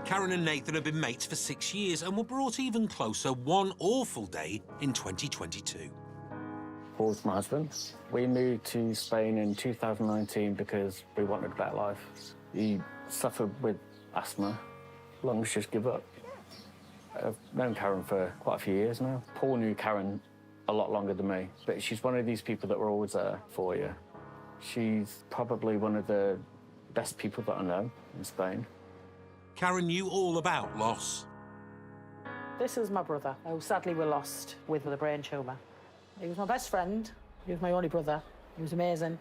Karen and Nathan have been mates for 6 years and were brought even closer one awful day in 2022. Paul's my husband. We moved to Spain in 2019 because we wanted a better life. He suffered with asthma. Lungs just give up. I've known Karen for quite a few years now. Paul knew Karen a lot longer than me, but she's one of these people that were always there for you. She's probably one of the best people that I know in Spain. Karen knew all about loss. This is my brother, who sadly we lost with a brain tumour. He was my best friend. He was my only brother. He was amazing,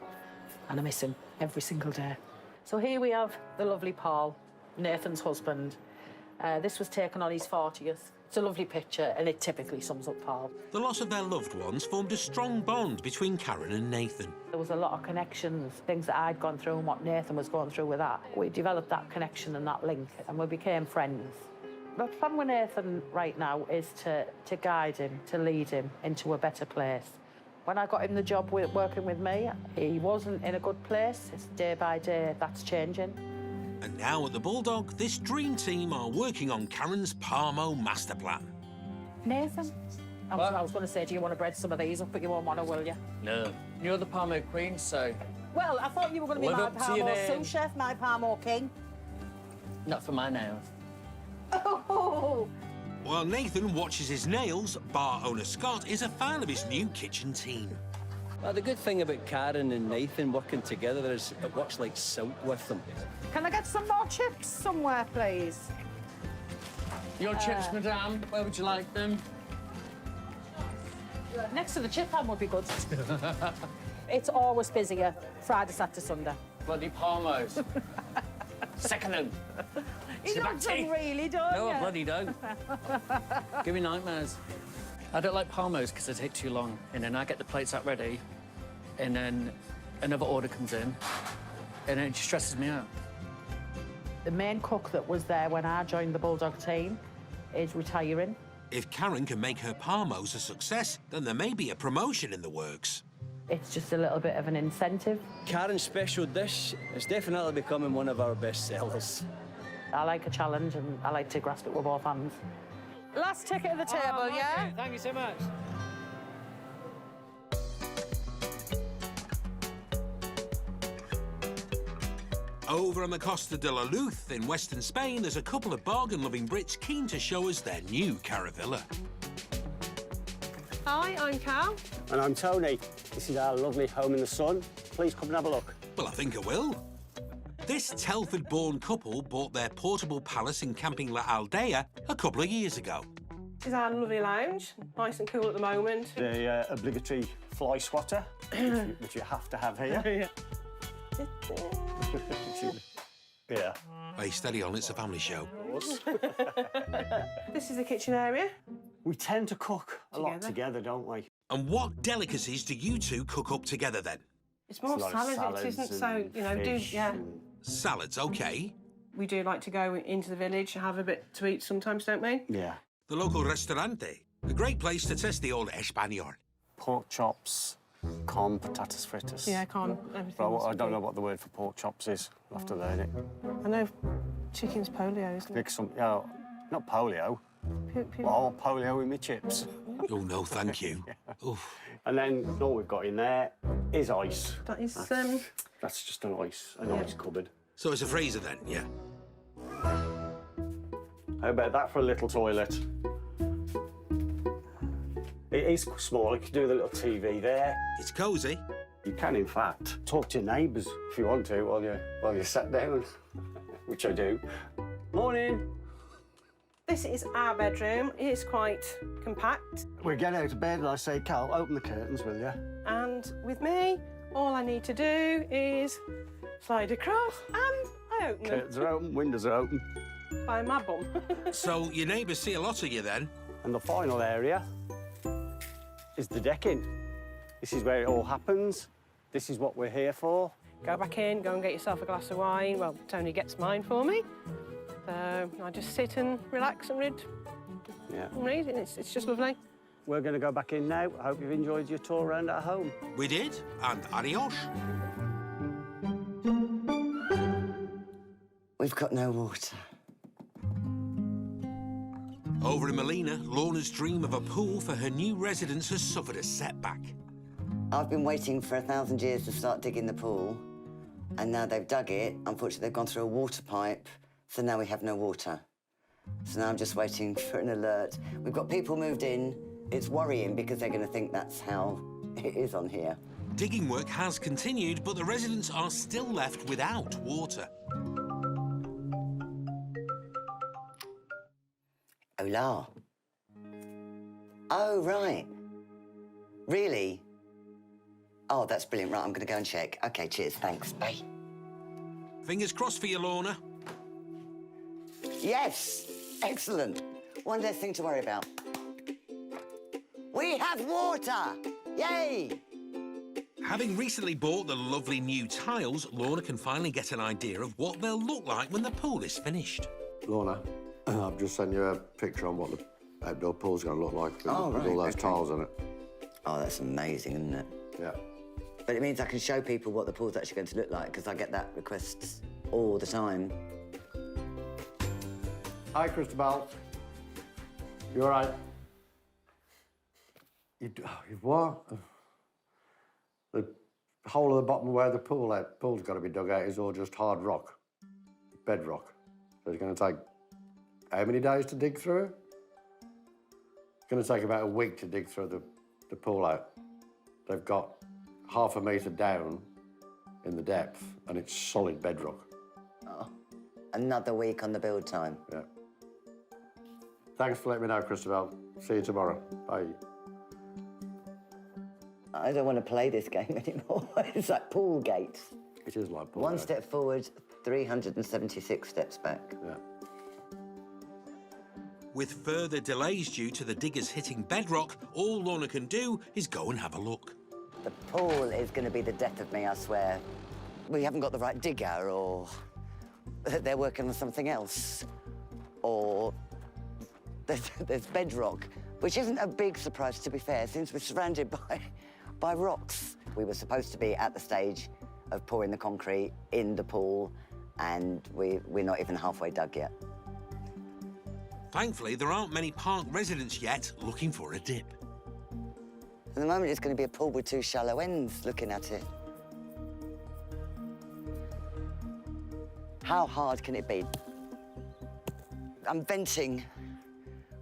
and I miss him every single day. So here we have the lovely Paul, Nathan's husband. This was taken on his 40th It's a lovely picture, and it typically sums up Paul. The loss of their loved ones formed a strong bond between Karen and Nathan. There was a lot of connections, things that I'd gone through and what Nathan was going through with that. We developed that connection and that link, and we became friends. The plan with Nathan right now is to guide him, to lead him into a better place. When I got him the job working with me, he wasn't in a good place. It's day by day, that's changing. And now at the Bulldog, this dream team are working on Karen's Palmo master plan. Nathan? I was going to say, do you want to bread some of these up, but you won't want to, will you? No. You're the Palmo queen, so... Well, I thought you were going to be Live my up to your Palmo name. sous chef, my Palmo king. Not for my nails. Oh! While Nathan watches his nails, bar owner Scott is a fan of his new kitchen team. Well, the good thing about Karen and Nathan working together is it works like silk with them. Can I get some more chips somewhere, please? Your chips, madame, where would you like them? Next to the chip pan would be good. It's always busier, Friday, Saturday, Sunday. Bloody Palmos. Second them. He doesn't really, don't No, you? I bloody don't. Give me nightmares. I don't like Palmos because they take too long, and then I get the plates out ready, and then another order comes in, and it just stresses me out. The main cook that was there when I joined the Bulldog team is retiring. If Karen can make her Palmos a success, then there may be a promotion in the works. It's just a little bit of an incentive. Karen's special dish is definitely becoming one of our best sellers. I like a challenge, and I like to grasp it with both hands. Last ticket at the table, yeah? Okay. Thank you so much. Over on the Costa de la Luz in western Spain, there's a couple of bargain-loving Brits keen to show us their new Caravilla. Hi, I'm Cal. And I'm Tony. This is our lovely home in the sun. Please come and have a look. Well, I think I will. This Telford-born couple bought their portable palace in Camping La Aldea a couple of years ago. This is our lovely lounge. Nice and cool at the moment. The obligatory fly swatter, which you have to have here. Yeah. Hey, steady on, it's a family show. This is the kitchen area. We tend to cook a lot together, don't we? And what delicacies do you two cook up together then? It's more salad, it isn't? So, you know, Salads, OK. We do like to go into the village and have a bit to eat sometimes, don't we? Yeah. The local restaurante, a great place to test the old español. Pork chops, con, patatas fritas. Yeah, con, everything. Well, I don't know what the word for pork chops is. I'll have to learn it. I know chicken's polio, isn't it? Not polio. Well, polio with me chips. Oh, no, thank you. Oof. And then all we've got in there is ice. That is, That's just an ice cupboard. So it's a freezer then, yeah? How about that for a little toilet? It is small. You can do the little TV there. It's cosy. You can, in fact, talk to your neighbours if you want to while you're sat down, which I do. Morning. This is our bedroom. It is quite compact. We get out of bed and I say, Cal, open the curtains, will you? And with me, all I need to do is slide across and I open them. Curtains are open, windows are open. By my bum. So your neighbours see a lot of you then? And the final area is the decking. This is where it all happens. This is what we're here for. Go back in, go and get yourself a glass of wine. Well, Tony gets mine for me. So I just sit and relax and read. Yeah. And read, and it's just lovely. We're going to go back in now. I hope you've enjoyed your tour around our home. We did, and adios. We've got no water. Over in Molina, Lorna's dream of a pool for her new residence has suffered a setback. I've been waiting for 1,000 years to start digging the pool, and now they've dug it. Unfortunately, they've gone through a water pipe, so now we have no water. So now I'm just waiting for an alert. We've got people moved in. It's worrying because they're going to think that's how it is on here. Digging work has continued, but the residents are still left without water. Hola. Oh, right. Really? Oh, that's brilliant. Right, I'm going to go and check. OK, cheers. Thanks. Bye. Fingers crossed for you, Lorna. Yes. Excellent. One less thing to worry about. We have water! Yay! Having recently bought the lovely new tiles, Lorna can finally get an idea of what they'll look like when the pool is finished. Lorna, I've just sent you a picture on what the outdoor pool's going to look like with, Oh, with right, all those okay. tiles in it. Oh, that's amazing, isn't it? Yeah. But it means I can show people what the pool's actually going to look like, because I get that request all the time. Hi, Christabel. You all right? You what? The hole at the bottom where the pool's got to be dug out is all just hard rock, bedrock. So it's going to take how many days to dig through? It's going to take about a week to dig through the pool out. They've got half a metre down in the depth, and it's solid bedrock. Oh, another week on the build time. Yeah. Thanks for letting me know, Christabel. See you tomorrow. Bye. I don't want to play this game anymore. It's like pool gates. It is like pool One gates. step forward, 376 steps back. Yeah. With further delays due to the diggers hitting bedrock, all Lorna can do is go and have a look. The pool is going to be the death of me, I swear. We haven't got the right digger, or they're working on something else, or there's bedrock, which isn't a big surprise, to be fair, since we're surrounded by rocks. We were supposed to be at the stage of pouring the concrete in the pool, and we're not even halfway dug yet. Thankfully, there aren't many park residents yet looking for a dip. At the moment, it's going to be a pool with two shallow ends looking at it. How hard can it be? I'm venting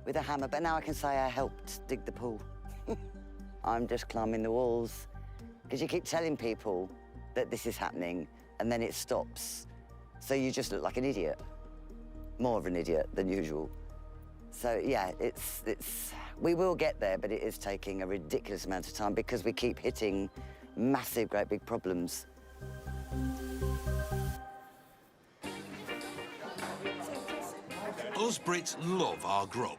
with a hammer, but now I can say I helped dig the pool. I'm just climbing the walls, because you keep telling people that this is happening, and then it stops. So you just look like an idiot. More of an idiot than usual. So, yeah, we will get there, but it is taking a ridiculous amount of time because we keep hitting massive, great big problems. Us Brits love our grub.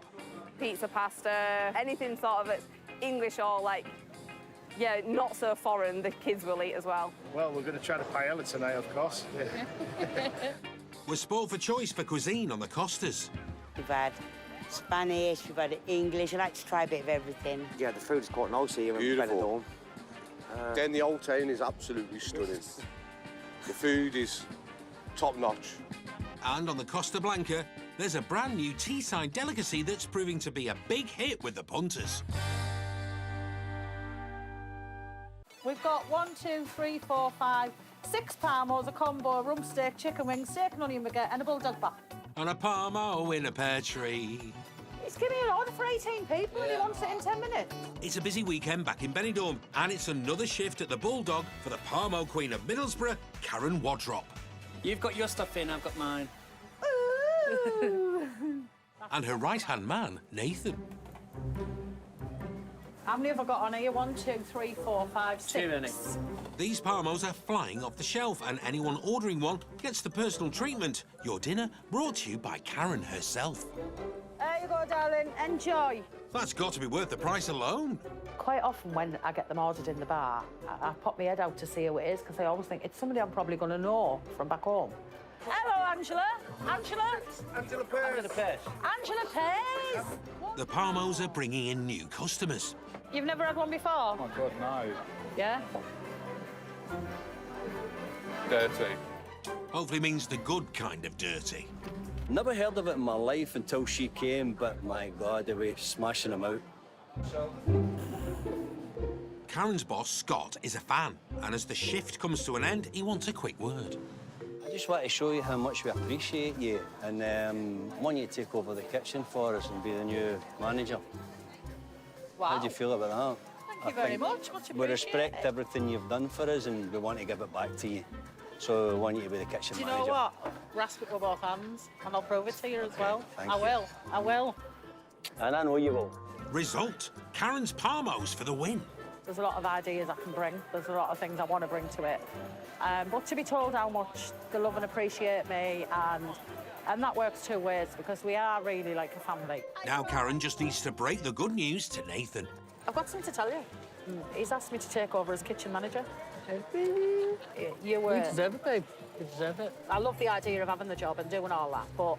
Pizza, pasta, anything sort of English or, like, yeah, not so foreign, the kids will eat as well. Well, we're going to try the paella tonight, of course. Yeah. We're spoilt for choice for cuisine on the Costas. We've had Spanish, we've had English. I like to try a bit of everything. Yeah, the food's quite nice here in Beautiful. Benidorm. Then the old town is absolutely stunning. The food is top-notch. And on the Costa Blanca, there's a brand new teesside delicacy that's proving to be a big hit with the punters. We've got 1, 2, 3, 4, 5, 6 Palmos, a combo, rump steak, chicken wings, steak and onion baguette, and a Bulldog bar. And a Palmo in a pear tree. He's giving an order for 18 people and he wants it in 10 minutes. It's a busy weekend back in Benidorm, and it's another shift at the Bulldog for the Palmo Queen of Middlesbrough, Karen Wadrop. You've got your stuff in, I've got mine. And her right-hand man, Nathan. How many have I got on here? 1, 2, 3, 4, 5, 6. Too many. These Palmos are flying off the shelf, and anyone ordering one gets the personal treatment. Your dinner brought to you by Karen herself. There you go, darling. Enjoy. That's got to be worth the price alone. Quite often when I get them ordered in the bar, I pop my head out to see who it is, because I always think it's somebody I'm probably going to know from back home. Hello, Angela. Angela? Angela Pearce. Angela Pearce. The Palmos are bringing in new customers. You've never had one before? Oh, my God, no. Yeah? Dirty. Hopefully means the good kind of dirty. Never heard of it in my life until she came, but my God, are we smashing them out. Karen's boss, Scott, is a fan, and as the shift comes to an end, he wants a quick word. I just want to show you how much we appreciate you, and want you to take over the kitchen for us and be the new manager. Wow. How do you feel about that? Thank you very much. Much We respect appreciated. everything you've done for us, and we want to give it back to you. So we want you to be the kitchen Do you manager. know what? Grasp it with both hands, and I'll prove it to you as well. Thank I you. will. I will. And I know you will. Result, Karen's Palmos for the win. There's a lot of ideas I can bring. There's a lot of things I want to bring to it. But to be told how much they love and appreciate me and And that works two ways because we are really like a family. Now Karen just needs to break the good news to Nathan. I've got something to tell you. He's asked me to take over as kitchen manager. You deserve it, babe. You deserve it. I love the idea of having the job and doing all that, but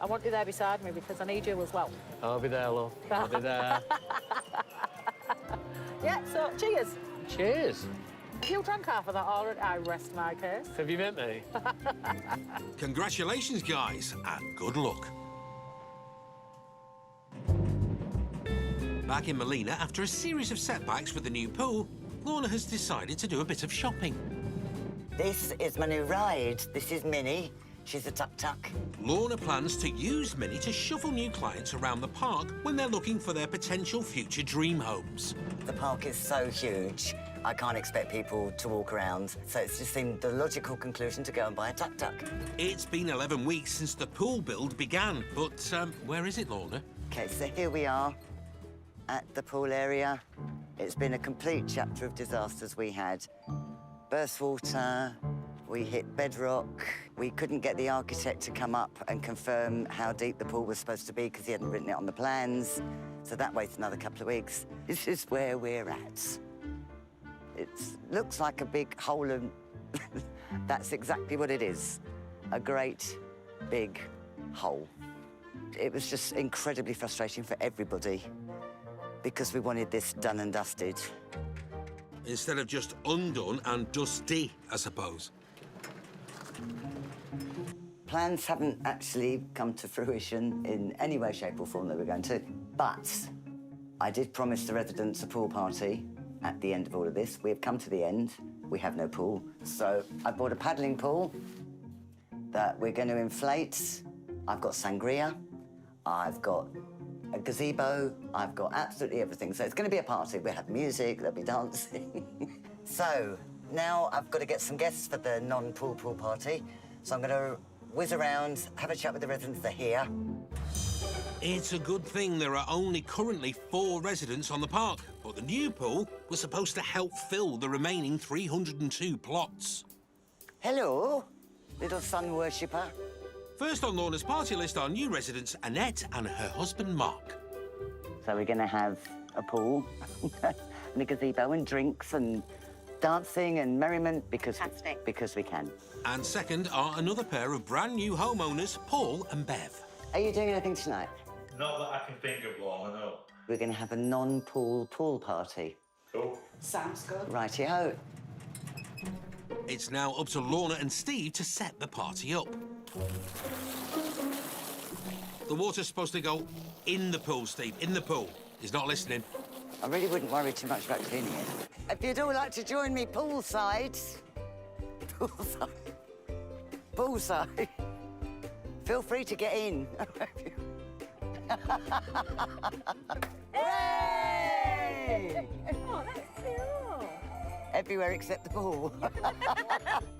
I want you there beside me because I need you as well. I'll be there, love. I'll be there. Yeah, so cheers. Cheers. Have you drank half of that already? I rest my case. Have you met me? Congratulations, guys, and good luck. Back in Molina, after a series of setbacks with the new pool, Lorna has decided to do a bit of shopping. This is my new ride. This is Minnie. She's a Tuk Tuk. Lorna plans to use Minnie to shuffle new clients around the park when they're looking for their potential future dream homes. The park is so huge, I can't expect people to walk around, so it's just seemed the logical conclusion to go and buy a Tuk Tuk. It's been 11 weeks since the pool build began, but where is it, Lorna? OK, so here we are at the pool area. It's been a complete chapter of disasters we had. Burst water, we hit bedrock. We couldn't get the architect to come up and confirm how deep the pool was supposed to be because he hadn't written it on the plans. So that waited another couple of weeks. This is where we're at. It looks like a big hole and that's exactly what it is. A great big hole. It was just incredibly frustrating for everybody because we wanted this done and dusted. Instead of just undone and dusty, I suppose. Plans haven't actually come to fruition in any way, shape or form that we're going to. But I did promise the residents a pool party at the end of all of this. We have come to the end. We have no pool. So I bought a paddling pool that we're going to inflate. I've got sangria. I've got a gazebo. I've got absolutely everything. So it's going to be a party. We'll have music, there'll be dancing. So now I've got to get some guests for the non-pool pool party. So I'm going to whiz around, have a chat with the residents that are here. It's a good thing there are only currently 4 residents on the park, but the new pool was supposed to help fill the remaining 302 plots. Hello, little sun worshipper. First on Lorna's party list are new residents Annette and her husband Mark. So we're going to have a pool and a gazebo and drinks and dancing and merriment because we can. And second are another pair of brand new homeowners, Paul and Bev. Are you doing anything tonight? Not that I can think of one, I know. We're going to have a non-pool pool party. Cool. Sounds good. Righty-ho. It's now up to Lorna and Steve to set the party up. The water's supposed to go in the pool, Steve, in the pool. He's not listening. I really wouldn't worry too much about cleaning it. If you'd all like to join me poolside, poolside, feel free to get in. Hooray! Oh, that's cool. Everywhere except the pool.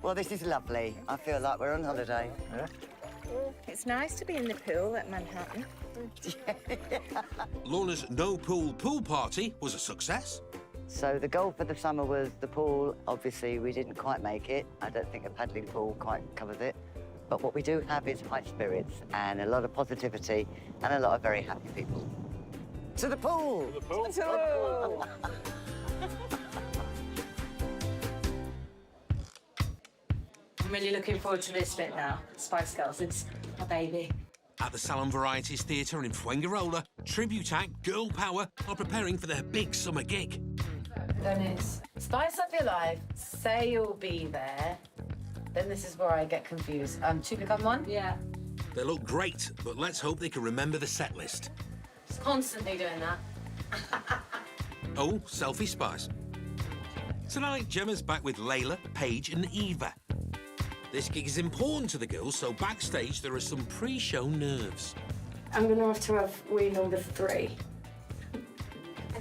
Well, this is lovely. I feel like we're on holiday. Yeah? It's nice to be in the pool at Manhattan. Lorna's no-pool pool party was a success. So the goal for the summer was the pool. Obviously, we didn't quite make it. I don't think a paddling pool quite covers it. But what we do have is high spirits and a lot of positivity and a lot of very happy people. To the pool! To the pool. To the pool! I'm really looking forward to this bit now. Spice Girls, it's my baby. At the Salon Varieties Theatre in Fuengirola, Tribute Act Girl Power are preparing for their big summer gig. Dennis, spice up your life, say you'll be there. Then this is where I get confused. 2 become 1? Yeah. They look great, but let's hope they can remember the set list. Just constantly doing that. Oh, selfie spice. Tonight, Gemma's back with Layla, Paige and Eva. This gig is important to the girls, so backstage there are some pre-show nerves. I'm gonna have wee number 3.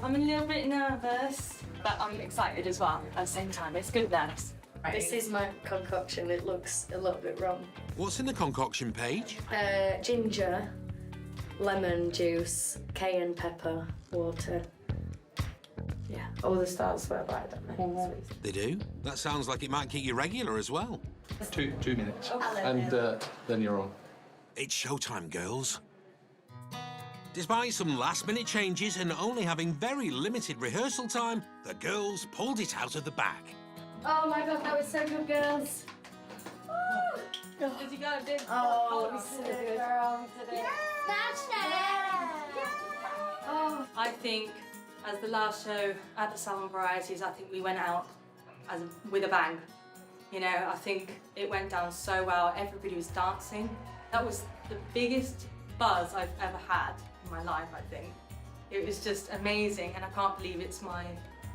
I'm a little bit nervous, but I'm excited as well at the same time. It's good nerves. This is my concoction. It looks a little bit wrong. What's in the concoction, Paige? Ginger, lemon juice, cayenne pepper, water. Yeah, all the stars swear by, don't they? They do? That sounds like it might keep you regular as well. 2 minutes. Oh, and then you're on. It's showtime, girls. Despite some last-minute changes and only having very limited rehearsal time, the girls pulled it out of the bag. Oh my God, that was so good, girls. Did you go? Oh, it was so good. Girl, we did it. Oh, I think as the last show at the Salmon Varieties, I think we went out with a bang. You know, I think it went down so well. Everybody was dancing. That was the biggest buzz I've ever had in my life, I think. It was just amazing, and I can't believe it's my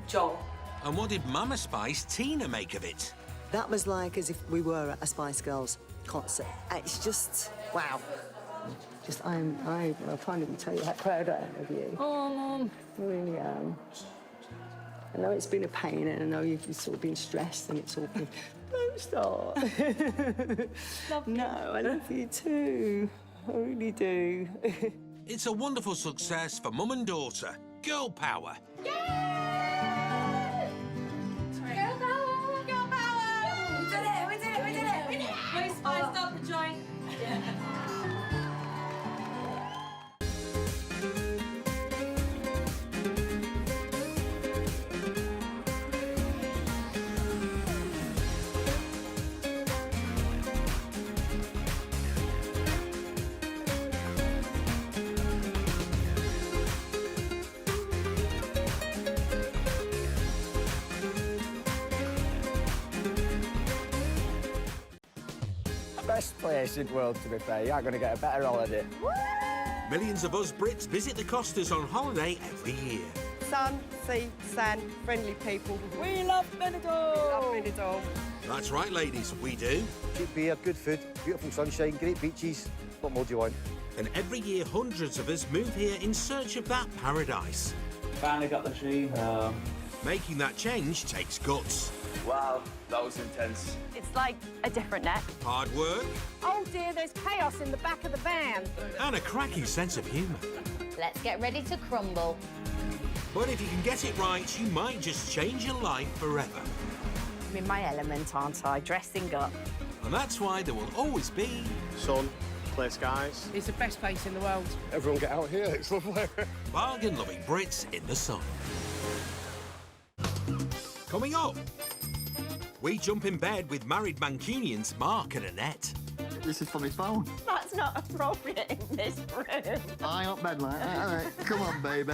job. And what did Mama Spice Tina make of it? That was like as if we were at a Spice Girls concert. It's just, wow. I can't even tell you how proud I am of you. Oh, Mum. I really am. I know it's been a pain, and I know you've sort of been stressed, and it's all been... Don't stop. No, I love you too. I really do. It's a wonderful success for mum and daughter. Girl power. Girl power! Girl power! We did it! We spiced up the joint. Best place in the world, to be fair. You aren't going to get a better holiday. Millions of us Brits visit the Costas on holiday every year. Sun, sea, sand, friendly people. We love Benidorm! We love Benidorm. That's right, ladies, we do. Cheap beer, good food, beautiful sunshine, great beaches. What more do you want? And every year, hundreds of us move here in search of that paradise. Finally got the dream. Making that change takes guts. Wow, that was intense. It's like a different net. Hard work. Oh dear, there's chaos in the back of the van. And a cracking sense of humour. Let's get ready to crumble. But if you can get it right, you might just change your life forever. I'm in my element, aren't I? Dressing up. And that's why there will always be... Sun, clear skies. It's the best place in the world. Everyone get out here, it's lovely. bargain-loving Brits in the sun. Coming up, we jump in bed with married Mancunians Mark and Annette. This is for my phone. That's not appropriate in this room. I up bed like that. All right, come on, baby.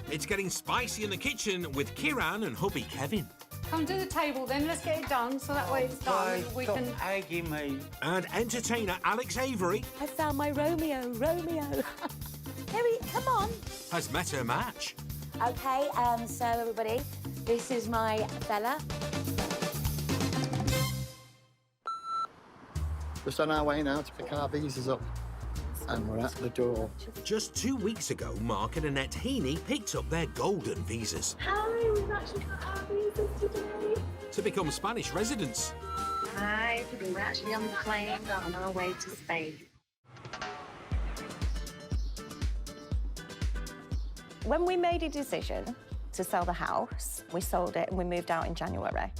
It's getting spicy in the kitchen with Kiran and hubby Kevin. Come to the table then, let's get it done, so that way it's done. We can... Aggie, mate. And entertainer Alex Avery I found my Romeo. Harry, come on. has met her match. Okay, so everybody, this is my fella. Just on our way now to pick our visas up. And we're at the door. Just 2 weeks ago, Mark and Annette Heaney picked up their golden visas Hi, we've actually got our visas today. to become Spanish residents. Hi, we're actually on the plane on our way to Spain. When we made a decision to sell the house, we sold it and we moved out in January.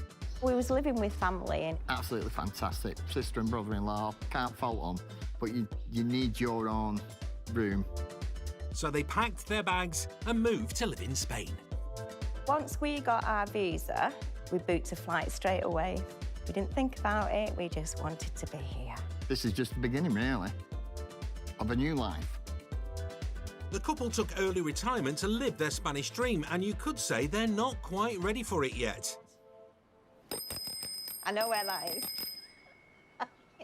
We was living with family and... Absolutely fantastic. Sister and brother-in-law, can't fault them. But you need your own room. So they packed their bags and moved to live in Spain. Once we got our visa, we booked a flight straight away. We didn't think about it, we just wanted to be here. This is just the beginning, really, of a new life. The couple took early retirement to live their Spanish dream, and you could say they're not quite ready for it yet. I know where that is.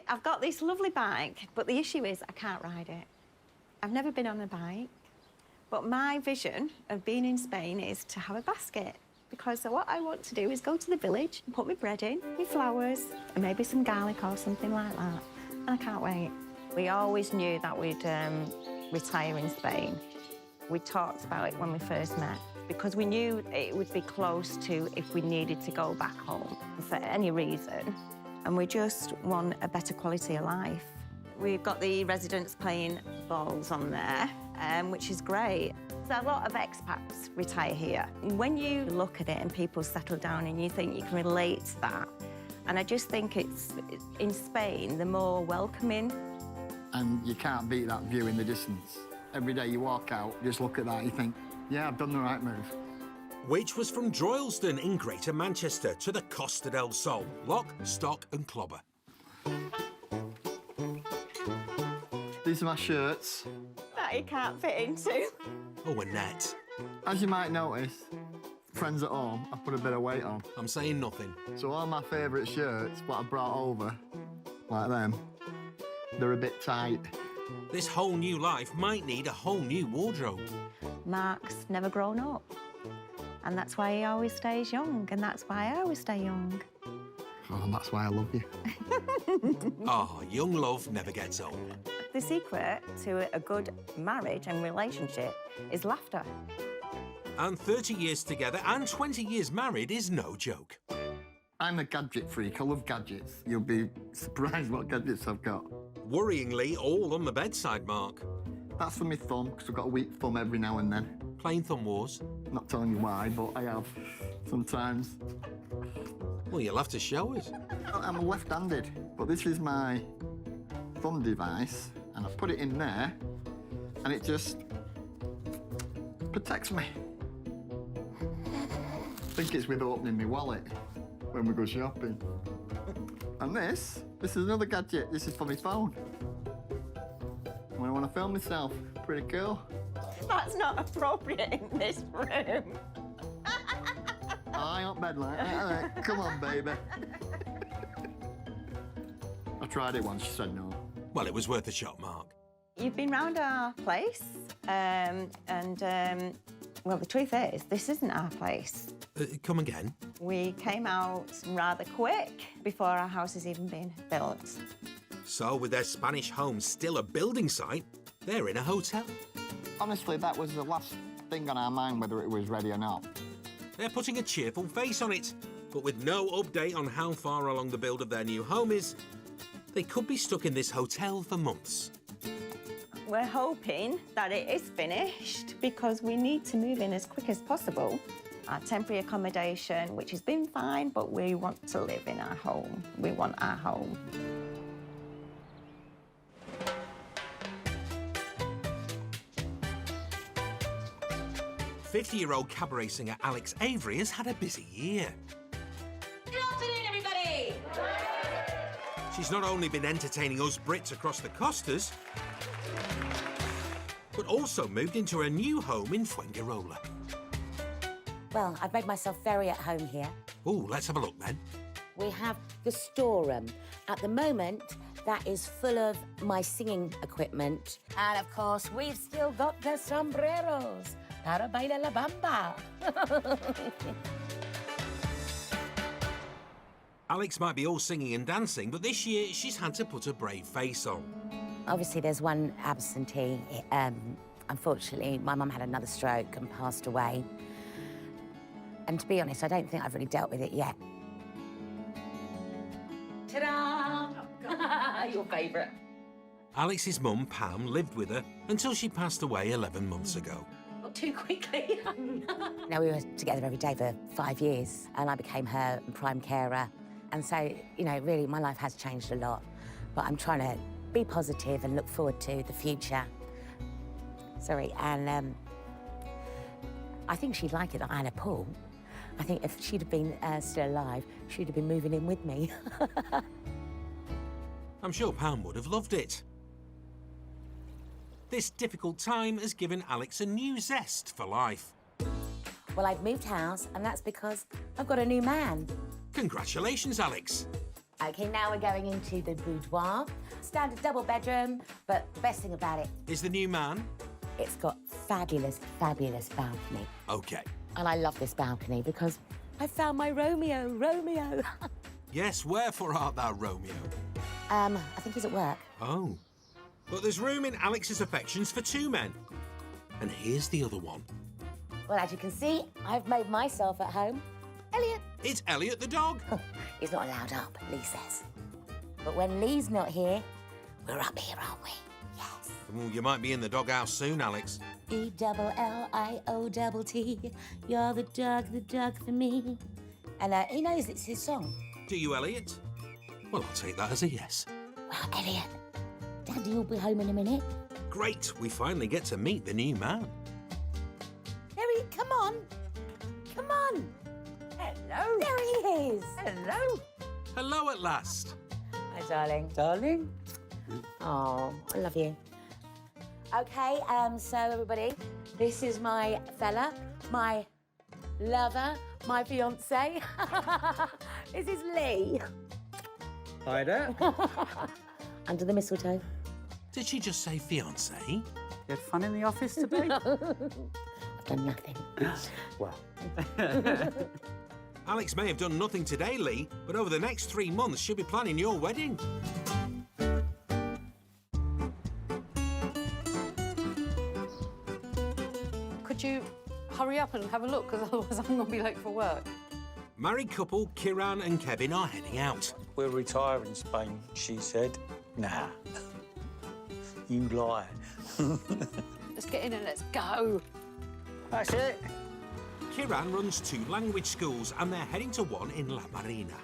I've got this lovely bike, but the issue is I can't ride it. I've never been on a bike, but my vision of being in Spain is to have a basket, because what I want to do is go to the village and put my bread in, my flowers, and maybe some garlic or something like that, and I can't wait. We always knew that we'd retire in Spain. We talked about it when we first met, because we knew it would be close to if we needed to go back home for any reason. And we just want a better quality of life. We've got the residents playing balls on there, which is great. So a lot of expats retire here. When you look at it and people settle down and you think you can relate to that, and I just think it's, in Spain, they're more welcoming and you can't beat that view in the distance. Every day you walk out, just look at that, you think, yeah, I've done the right move. Which was from Droylsden in Greater Manchester to the Costa del Sol. Lock, stock and clobber. These are my shirts. That you can't fit into. Oh, a net. As you might notice, friends at home, I put a bit of weight on. I'm saying nothing. So all my favourite shirts, what I brought over, like them, they're a bit tight. This whole new life might need a whole new wardrobe. Mark's never grown up. And that's why he always stays young, and that's why I always stay young. Oh, and that's why I love you. Oh, young love never gets old. The secret to a good marriage and relationship is laughter. And 30 years together and 20 years married is no joke. I'm a gadget freak. I love gadgets. You'll be surprised what gadgets I've got. Worryingly, all on the bedside, Mark. That's for my thumb, because I've got a weak thumb every now and then. Playing thumb wars? Not telling you why, but I have sometimes. Well, you'll have to show us. I'm left-handed, but this is my thumb device, and I put it in there, and it just protects me. I think it's with opening my wallet when we go shopping. And this is another gadget. This is for my phone. When I want to film myself, pretty cool. That's not appropriate in this room. I ain't bed like that. Come on, baby. I tried it once, she said no. Well, it was worth a shot, Mark. You've been round our place, well, the truth is, this isn't our place. Come again? We came out rather quick before our house has even been built. So, with their Spanish home still a building site, they're in a hotel. Honestly, that was the last thing on our mind, whether it was ready or not. They're putting a cheerful face on it, but with no update on how far along the build of their new home is, they could be stuck in this hotel for months. We're hoping that it is finished because we need to move in as quick as possible. Our temporary accommodation, which has been fine, but we want to live in our home. We want our home. '50-year-old cabaret singer Alex Avery has had a busy year. Good afternoon, everybody! She's not only been entertaining us Brits across the Costas, but also moved into her new home in Fuengirola. Well, I've made myself very at home here. Ooh, let's have a look then. We have the storeroom. At the moment, that is full of my singing equipment. And of course, we've still got the sombreros. Para bailar la bamba. Alex might be all singing and dancing, but this year she's had to put a brave face on. Obviously, there's one absentee. Unfortunately, my mum had another stroke and passed away. And to be honest, I don't think I've really dealt with it yet. Ta-da! Your favourite. Alex's mum, Pam, lived with her until she passed away 11 months ago. Not too quickly. Now, we were together every day for 5 years, and I became her prime carer. And so, you know, really, my life has changed a lot. But I'm trying to be positive and look forward to the future. Sorry, and I think she'd like it that I had a pool. I think if she'd have been still alive, she'd have been moving in with me. I'm sure Pam would have loved it. This difficult time has given Alex a new zest for life. Well, I've moved house, and that's because I've got a new man. Congratulations, Alex. OK, now we're going into the boudoir. Standard double bedroom, but the best thing about it... Is the new man? It's got fabulous, fabulous balcony. OK. And I love this balcony because I found my Romeo. Yes, wherefore art thou, Romeo? I think he's at work. Oh. But there's room in Alex's affections for 2 men. And here's the other one. Well, as you can see, I've made myself at home. Elliot. It's Elliot the dog. He's not allowed up, Lee says. But when Lee's not here, we're up here, aren't we? Yes. Well, you might be in the doghouse soon, Alex. E-double-L-I-O-double-T. You're the dog for me. And he knows it's his song. Do you, Elliot? Well, I'll take that as a yes. Well, Elliot, Daddy will be home in a minute. Great, we finally get to meet the new man. Harry, come on. Come on. Hello. There he is. Hello. Hello at last. Hi, darling. Darling. Oh, I love you. Okay, so everybody, this is my fella, my lover, my fiance. This is Lee. Hi there. Under the mistletoe. Did she just say fiancé? You had fun in the office today? I've done nothing. Well. Alex may have done nothing today, Lee, but over the next 3 months she'll be planning your wedding. Could you hurry up and have a look, because otherwise I'm going to be late for work. Married couple Kiran and Kevin are heading out. We'll retire in Spain, she said. Nah. You lie. Let's get in and let's go. That's it. Kiran runs 2 language schools and they're heading to one in La Marina.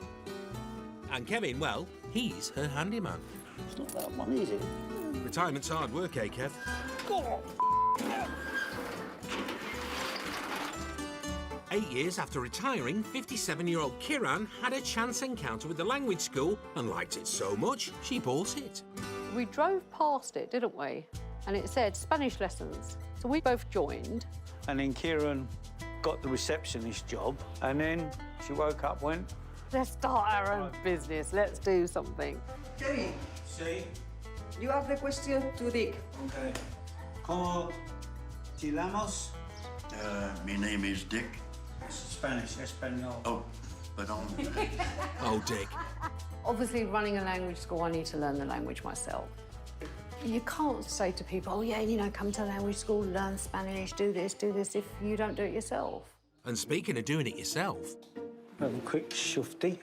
And Kevin, well, he's her handyman. It's not that money, is it? Retirement's hard work, eh, Kev? Oh. 8 years after retiring, 57-year-old Kiran had a chance encounter with the language school and liked it so much, she bought it. We drove past it, didn't we? And it said Spanish lessons. So we both joined. And then Kieran got the receptionist job, and then she woke up, went, Let's start our own business. Let's do something. Kevin, sí. You have the question to Dick. Okay. ¿Cómo chilamos? My name is Dick. Spanish, Espanol. Oh, pardon. Oh, Dick. Obviously, running a language school, I need to learn the language myself. You can't say to people, oh, yeah, you know, come to language school, learn Spanish, do this, if you don't do it yourself. And speaking of doing it yourself... Have a quick shufty.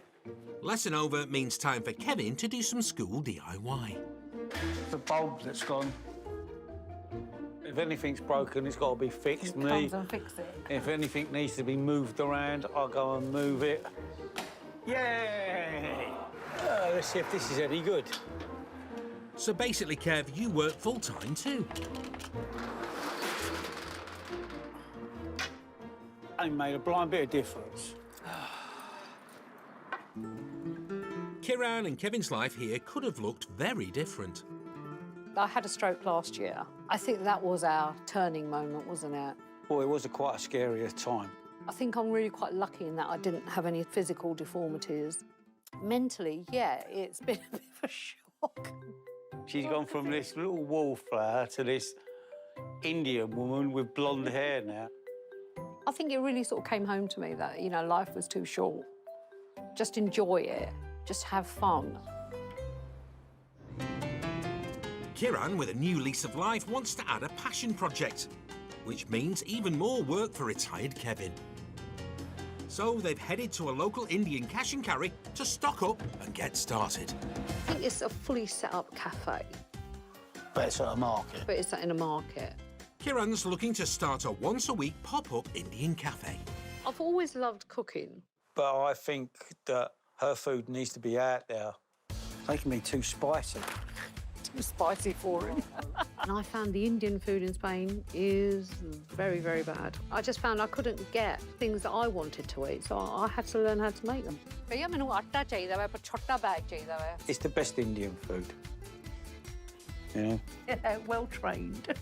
Lesson over means time for Kevin to do some school DIY. The bulb that's gone. If anything's broken, it's got to be fixed. Comes and fix it. If anything needs to be moved around, I'll go and move it. Yay! Let's see if this is any good. So basically, Kev, you work full-time too. Ain't made a blind bit of difference. Kiran and Kevin's life here could have looked very different. I had a stroke last year. I think that was our turning moment, wasn't it? Well, it was quite a scary time. I think I'm really quite lucky in that I didn't have any physical deformities. Mentally, yeah, it's been a bit of a shock. She's gone from this little wallflower to this Indian woman with blonde hair now. I think it really sort of came home to me that, you know, life was too short. Just enjoy it. Just have fun. Kiran, with a new lease of life, wants to add a passion project, which means even more work for retired Kevin. So they've headed to a local Indian cash and carry to stock up and get started. I think it's a fully set-up cafe. But it's at a market. But it's in a market. Kiran's looking to start a once-a-week pop-up Indian cafe. I've always loved cooking. But I think that her food needs to be out there. It's making me too spicy. Too spicy for him. And I found the Indian food in Spain is very, very bad. I just found I couldn't get things that I wanted to eat, so I had to learn how to make them. It's the best Indian food. You know? Yeah, well trained.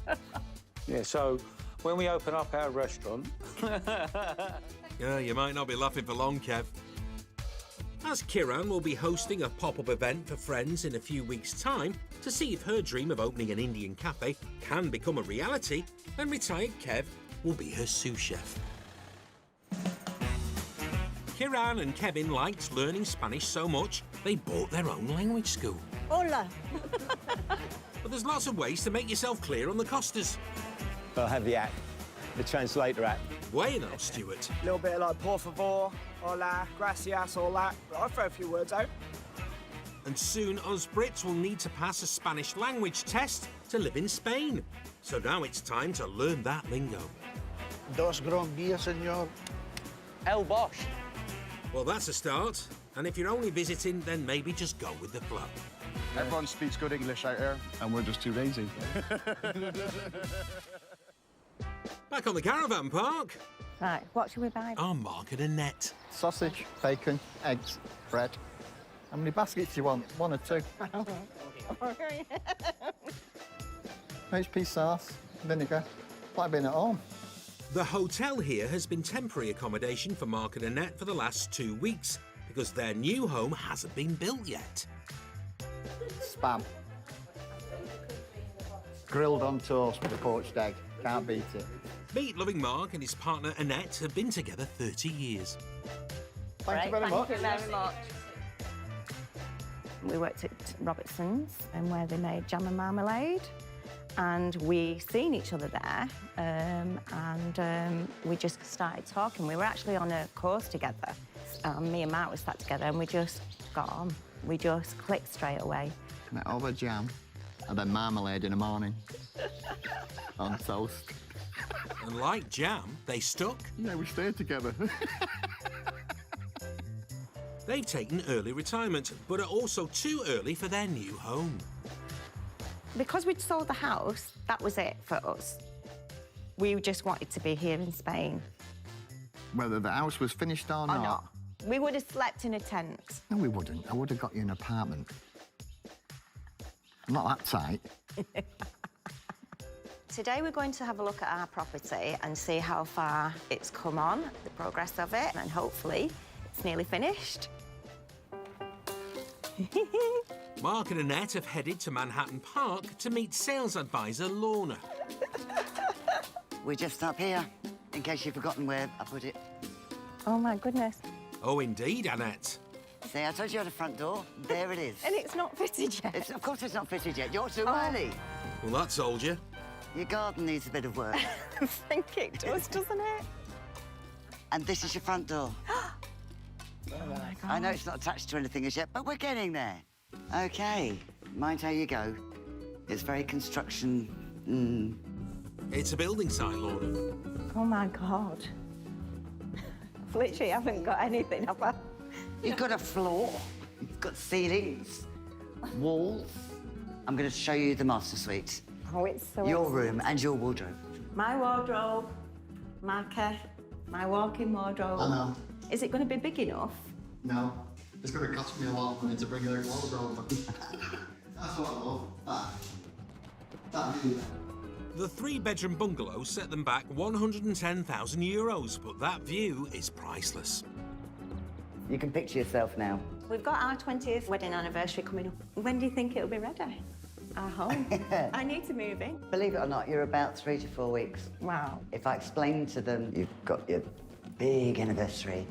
Yeah, so when we open up our restaurant... Yeah, you might not be laughing for long, Kev. As Kiran will be hosting a pop-up event for friends in a few weeks' time to see if her dream of opening an Indian cafe can become a reality, then retired Kev will be her sous chef. Kiran and Kevin liked learning Spanish so much, they bought their own language school. Hola. But there's lots of ways to make yourself clear on the Costas. I'll have the app, the translator app. Bueno, Stuart. A little bit like por favor, hola, gracias, all that. But I'll throw a few words out. And soon us Brits will need to pass a Spanish language test to live in Spain. So now it's time to learn that lingo. Dos días, señor. El Bosch. Well, that's a start. And if you're only visiting, then maybe just go with the flow. Everyone speaks good English out here. And we're just too lazy. Back on the caravan park. Right, what should we buy? Are Mark and Annette. Sausage, bacon, eggs, bread. How many baskets do you want? 1 or 2? HP sauce, vinegar. Like being at home. The hotel here has been temporary accommodation for Mark and Annette for the last 2 weeks because their new home hasn't been built yet. Spam. Grilled on toast with a poached egg. Can't beat it. Meat-loving Mark and his partner Annette have been together 30 years. Thank you very much. Thank you very much. We worked at Robertson's and where they made jam and marmalade. And we seen each other there, and we just started talking. We were actually on a course together. Me and Mark were sat together, and we just got on. We just clicked straight away. Met over jam and then marmalade in the morning on toast. And like jam, they stuck. Yeah, we stayed together. They've taken early retirement, but are also too early for their new home. Because we'd sold the house, that was it for us. We just wanted to be here in Spain. Whether the house was finished or not. We would have slept in a tent. No, we wouldn't. I would have got you an apartment. Not that tight. Today we're going to have a look at our property and see how far it's come on, the progress of it, and hopefully it's nearly finished. Mark and Annette have headed to Manhattan Park to meet sales advisor Lorna. We're just up here, in case you've forgotten where I put it. Oh, my goodness. Oh, indeed, Annette. See, I told you at the front door. There it is. And it's not fitted yet. Of course it's not fitted yet. You're too early. Well, that told you. Your garden needs a bit of work. I think it does, doesn't it? And this is your front door. Oh, my God. I know it's not attached to anything as yet, but we're getting there. OK, mind how you go. It's very construction... It's a building site, Lorna. Oh, my God. Literally haven't got anything, have I? You've got a floor, you've got ceilings, walls. I'm going to show you the master suite. Oh, it's so Your excellent. room and your wardrobe. My wardrobe, my walk-in wardrobe. I know. Is it going to be big enough? No. It's going to cost me a lot of money to bring a wardrobe. That's what I love. That'd be The 3-bedroom bungalow set them back €110,000, but that view is priceless. You can picture yourself now. We've got our 20th wedding anniversary coming up. When do you think it'll be ready? Our home. I need to move in. Believe it or not, you're about 3 to 4 weeks. Wow. If I explain to them you've got your big anniversary,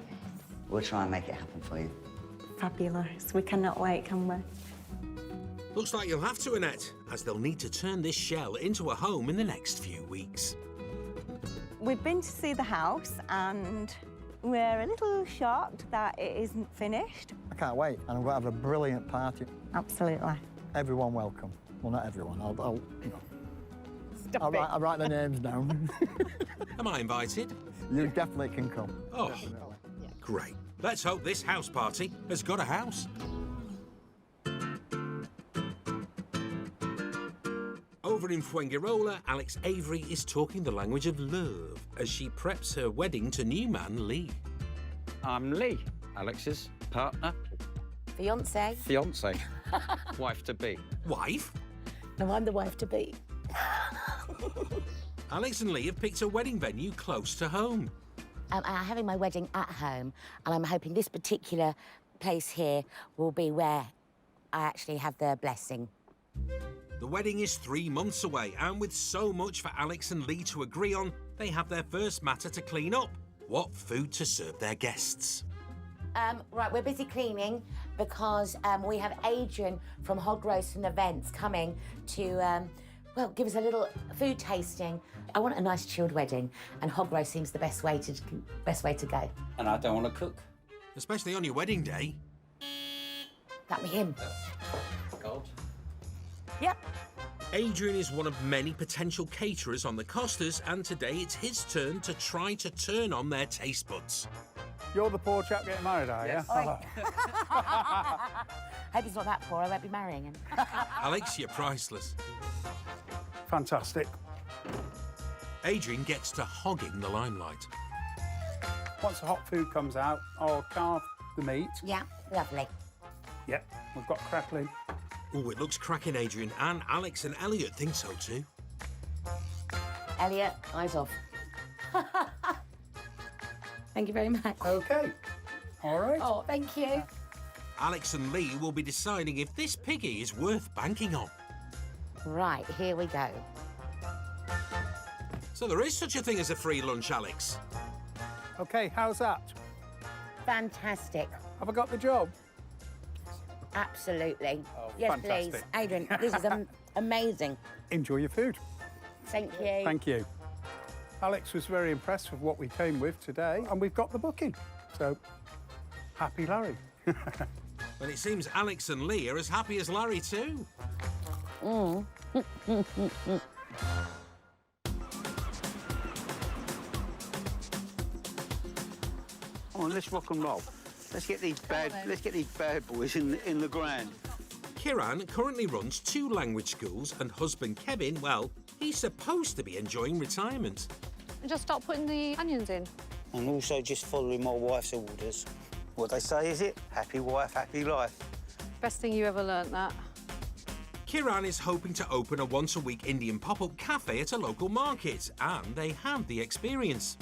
we'll try and make it happen for you. Fabulous. We cannot wait, can we? Looks like you'll have to, Annette, as they'll need to turn this shell into a home in the next few weeks. We've been to see the house and we're a little shocked that it isn't finished. I can't wait, and I'm going to have a brilliant party. Absolutely. Everyone welcome. Well, not everyone. I'll Stop I'll write the names down. Am I invited? You definitely can come. Oh, Definitely. great. Let's hope this house party has got a house. Over in Fuengirola, Alex Avery is talking the language of love as she preps her wedding to new man Lee. I'm Lee, Alex's partner. Fiancé. Fiancé. Wife-to-be. Wife? No, I'm the wife-to-be. Alex and Lee have picked a wedding venue close to home. I'm having my wedding at home, and I'm hoping this particular place here will be where I actually have the blessing. The wedding is 3 months away, and with so much for Alex and Lee to agree on, they have their first matter to clean up. What food to serve their guests. Right, we're busy cleaning because we have Adrian from Hog Roast and Events coming to, well, give us a little food tasting. I want a nice chilled wedding, and Hog Roast seems the best way to go. And I don't want to cook. Especially on your wedding day. That'd be him. God. Yep. Adrian is one of many potential caterers on the Costas, and today it's his turn to try to turn on their taste buds. You're the poor chap getting married, are Yes. you? Oi. Hope he's not that poor. I won't be marrying him. Alex, you're priceless. Fantastic. Adrian gets to hogging the limelight. Once the hot food comes out, I'll carve the meat. Yeah, lovely. Yep, we've got crackling. Oh, it looks cracking, Adrian, and Alex and Elliot think so too. Elliot, eyes off. Thank you very much. OK. All right. Oh, thank you. Alex and Lee will be deciding if this piggy is worth banking on. Right, here we go. So there is such a thing as a free lunch, Alex. OK, how's that? Fantastic. Have I got the job? Absolutely. Oh, yes, fantastic. please. Adrian, this is amazing. Enjoy your food. Thank you. Thank you. Alex was very impressed with what we came with today, and we've got the booking. So, happy Larry. And it seems Alex and Lee are as happy as Larry too. Mm. Come on, let's rock and roll. Let's get these bad boys in the ground. Kiran currently runs 2 language schools, and husband Kevin, well, he's supposed to be enjoying retirement. And just start putting the onions in. And also just following my wife's orders. What they say, is it? Happy wife, happy life. Best thing you ever learnt, that. Kiran is hoping to open a once-a-week Indian pop-up cafe at a local market, and they have the experience.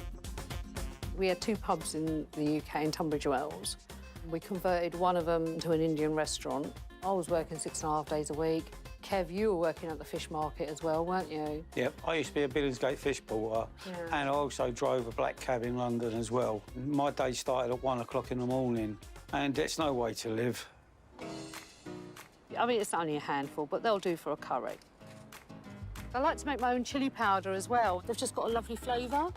We had 2 pubs in the UK in Tunbridge Wells. We converted one of them to an Indian restaurant. I was working 6.5 days a week. Kev, you were working at the fish market as well, weren't you? Yep, I used to be a Billingsgate fish porter, and I also drove a black cab in London as well. My day started at 1 o'clock in the morning, and it's no way to live. I mean, it's only a handful, but they'll do for a curry. I like to make my own chilli powder as well. They've just got a lovely flavour.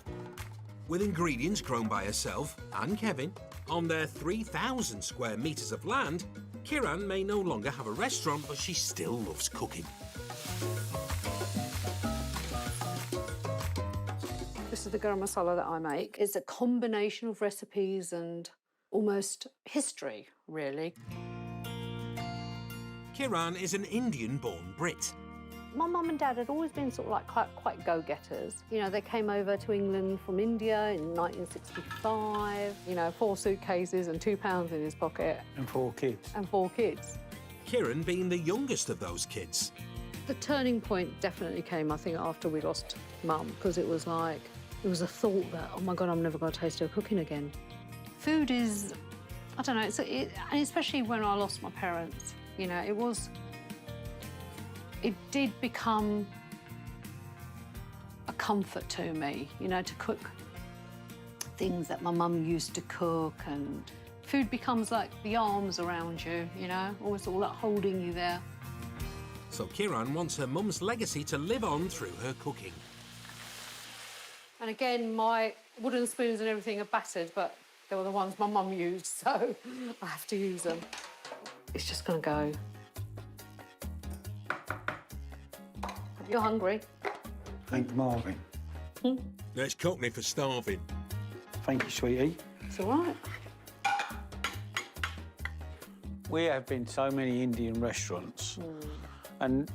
With ingredients grown by herself and Kevin on their 3,000 square metres of land, Kiran may no longer have a restaurant, but she still loves cooking. This is the garam masala that I make. It's a combination of recipes and almost history, really. Kiran is an Indian-born Brit. My mum and dad had always been sort of like quite go-getters. You know, they came over to England from India in 1965. You know, 4 suitcases and £2 in his pocket. And 4 kids. And 4 kids. Kiran being the youngest of those kids. The turning point definitely came, I think, after we lost Mum, because it was like, it was a thought that, oh my God, I'm never going to taste her cooking again. Food is, I don't know, and especially when I lost my parents, you know, it did become a comfort to me, you know, to cook things that my mum used to cook, and food becomes like the arms around you, you know, almost all that holding you there. So Kiran wants her mum's legacy to live on through her cooking. And again, my wooden spoons and everything are battered, but they were the ones my mum used, so I have to use them. It's just gonna go. You're hungry? Thank Marvin. It's Cockney for starving. Thank you, sweetie. It's all right. We have been so many Indian restaurants, and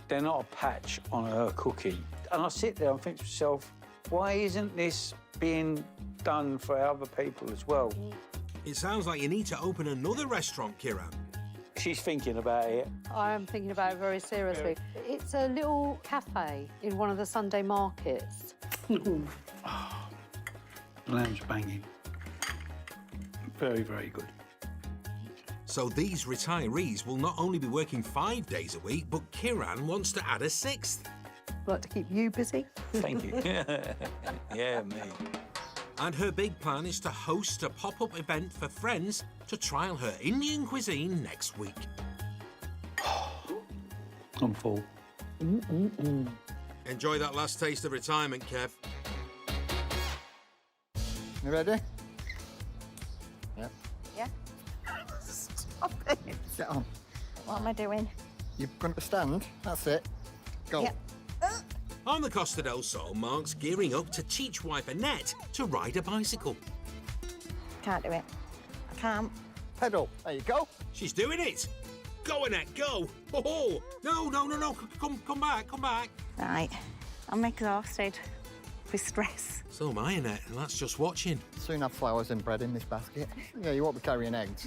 they're not a patch on her cooking. And I sit there and think to myself, why isn't this being done for other people as well? It sounds like you need to open another restaurant, Kiran. She's thinking about it. I am thinking about it very seriously. It's a little cafe in one of the Sunday markets. Lamb's banging. Very, very good. So these retirees will not only be working 5 days a week, but Kiran wants to add a 6th. Like to keep you busy? Thank you. Yeah, me. And her big plan is to host a pop-up event for friends to trial her Indian cuisine next week. I'm full. Enjoy that last taste of retirement, Kev. You ready? Yeah. Stop it. Get on. What am I doing? You're going to stand. That's it. Go. Yep. On the Costa del Sol, Mark's gearing up to teach wife Annette to ride a bicycle. can't do it. I can't. Pedal. There you go. She's doing it. Go, Annette, go. Oh, no. Come back. Right, I'm exhausted with stress. So am I, Annette, and that's just watching. Soon have flowers and bread in this basket. Yeah, you won't be carrying eggs.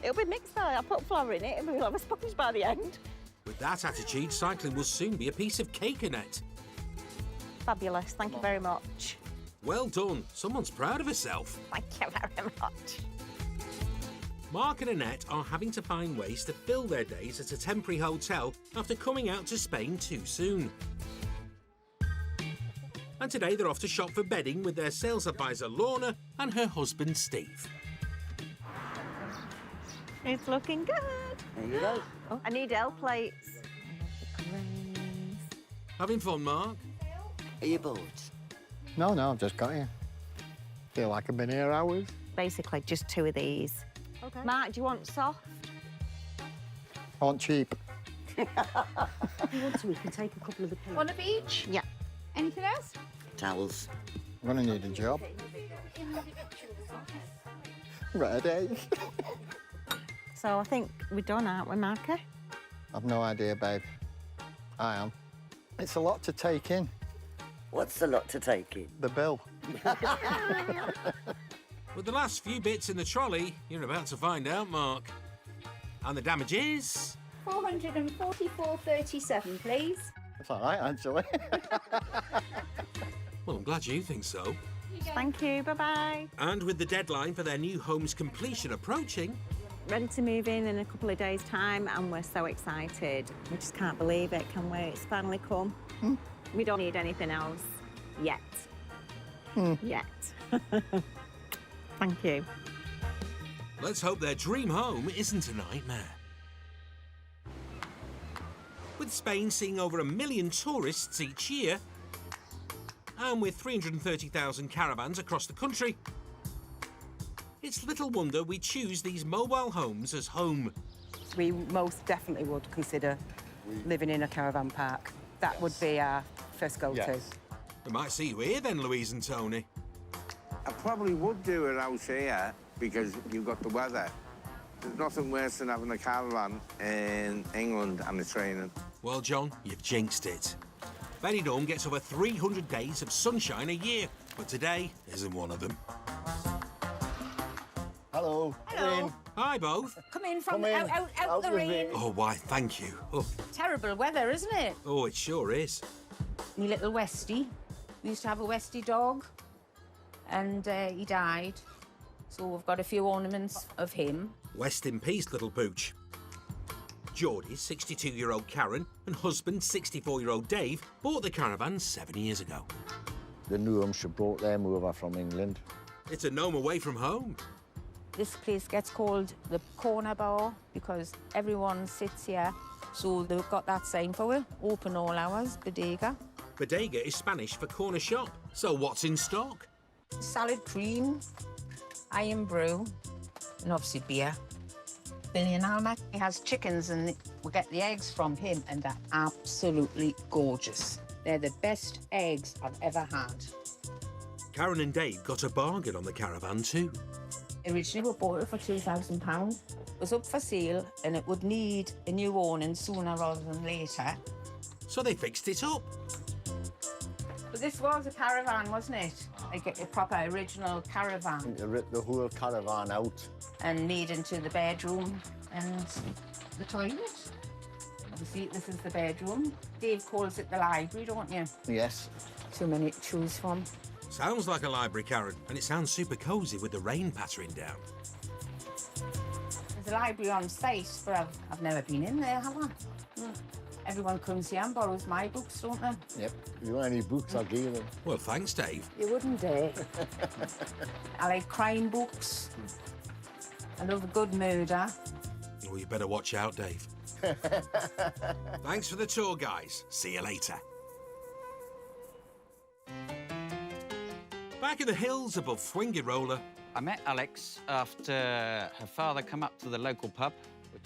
It'll be mixed though. I'll put flour in it and we'll have a sponge by the end. With that attitude, cycling will soon be a piece of cake, Annette. Fabulous, thank you very much. Well done. Someone's proud of herself. Thank you very much. Mark and Annette are having to find ways to fill their days at a temporary hotel after coming out to Spain too soon. And today they're off to shop for bedding with their sales advisor Lorna and her husband Steve. It's looking good. There you go. Oh, I need L plates. Having fun, Mark? Are you bored? No, I've just got here. Feel like I've been here hours. Basically, just 2 of these. Okay. Mark, do you want soft? I want cheap. If you want to, we can take a couple of the pillows. One of each? Yeah. Anything else? Towels. I'm gonna need a job. Ready? So I think we're done, aren't we, Marker? I've no idea, babe. I am. It's a lot to take in. What's a lot to take in? The bill. With the last few bits in the trolley, you're about to find out, Mark. And the damage is... £444.37, please. That's all right, actually. Well, I'm glad you think so. Thank you, bye-bye. And with the deadline for their new home's completion approaching... Ready to move in a couple of days' time, and we're so excited. We just can't believe it, can we? It's finally come. We don't need anything else yet. Yet. Thank you. Let's hope their dream home isn't a nightmare. With Spain seeing over 1 million tourists each year, and with 330,000 caravans across the country, it's little wonder we choose these mobile homes as home. We most definitely would consider living in a caravan park. That would be our first go-to. Yes. We might see you here then, Louise and Tony. I probably would do a house here because you've got the weather. There's nothing worse than having a caravan in England and it's raining. Well, John, you've jinxed it. Benidorm gets over 300 days of sunshine a year, but today isn't one of them. Hello. Hello. Hi, both. Come in from Come in. out the rain. Oh, why, thank you. Oh, Terrible weather, isn't it? oh, it sure is. My little Westie. We used to have a Westie dog, and he died. So we've got a few ornaments of him. Rest in peace, little pooch. Geordie, 62-year-old Karen, and husband, 64-year-old Dave, bought the caravan 7 years ago. The New Hampshire brought them over from England. It's a gnome away from home. This place gets called the Corner Bar because everyone sits here. So they've got that sign for it, open all hours, bodega. Bodega is Spanish for corner shop. So what's in stock? Salad cream, iron brew, and obviously beer. Billion Almac, he has chickens and we get the eggs from him and they're absolutely gorgeous. They're the best eggs I've ever had. Karen and Dave got a bargain on the caravan too. Originally we bought it for £2,000. It was up for sale and it would need a new awning sooner rather than later. So they fixed it up. But this was a caravan, wasn't it? Like a proper original caravan. They ripped the whole caravan out. And made into the bedroom and the toilet. Obviously, this is the bedroom. Dave calls it the library, don't you? Yes. Too many to choose from. Sounds like a library, Karen, and it sounds super cosy with the rain pattering down. There's a library on site, but I've never been in there, have I? Everyone comes here and borrows my books, don't they? Yep. If you want any books, I'll give you them. Well, thanks, Dave. You wouldn't dare. I like crime books. I love a good murder. Oh, you better watch out, Dave. Thanks for the tour, guys. See you later. Back in the hills above Fuengirola. I met Alex after her father come up to the local pub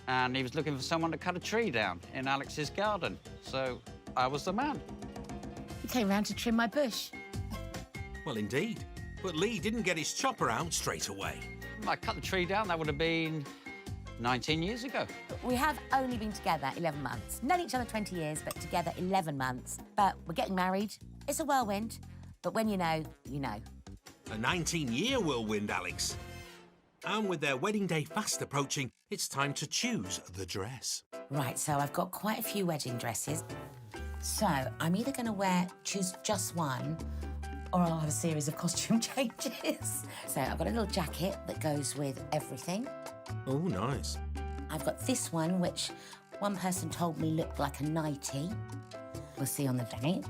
and he was looking for someone to cut a tree down in Alex's garden. So I was the man. You came round to trim my bush. Well, indeed. But Lee didn't get his chopper out straight away. I cut the tree down, that would have been 19 years ago. We have only been together 11 months. Known each other 20 years, but together 11 months. But we're getting married. It's a whirlwind, but when you know, you know. A 19-year whirlwind, Alex. And with their wedding day fast approaching, it's time to choose the dress. Right, so I've got quite a few wedding dresses. So I'm either going to choose just one, or I'll have a series of costume changes. So I've got a little jacket that goes with everything. Oh, nice. I've got this one, which one person told me looked like a nightie. We'll see on the day.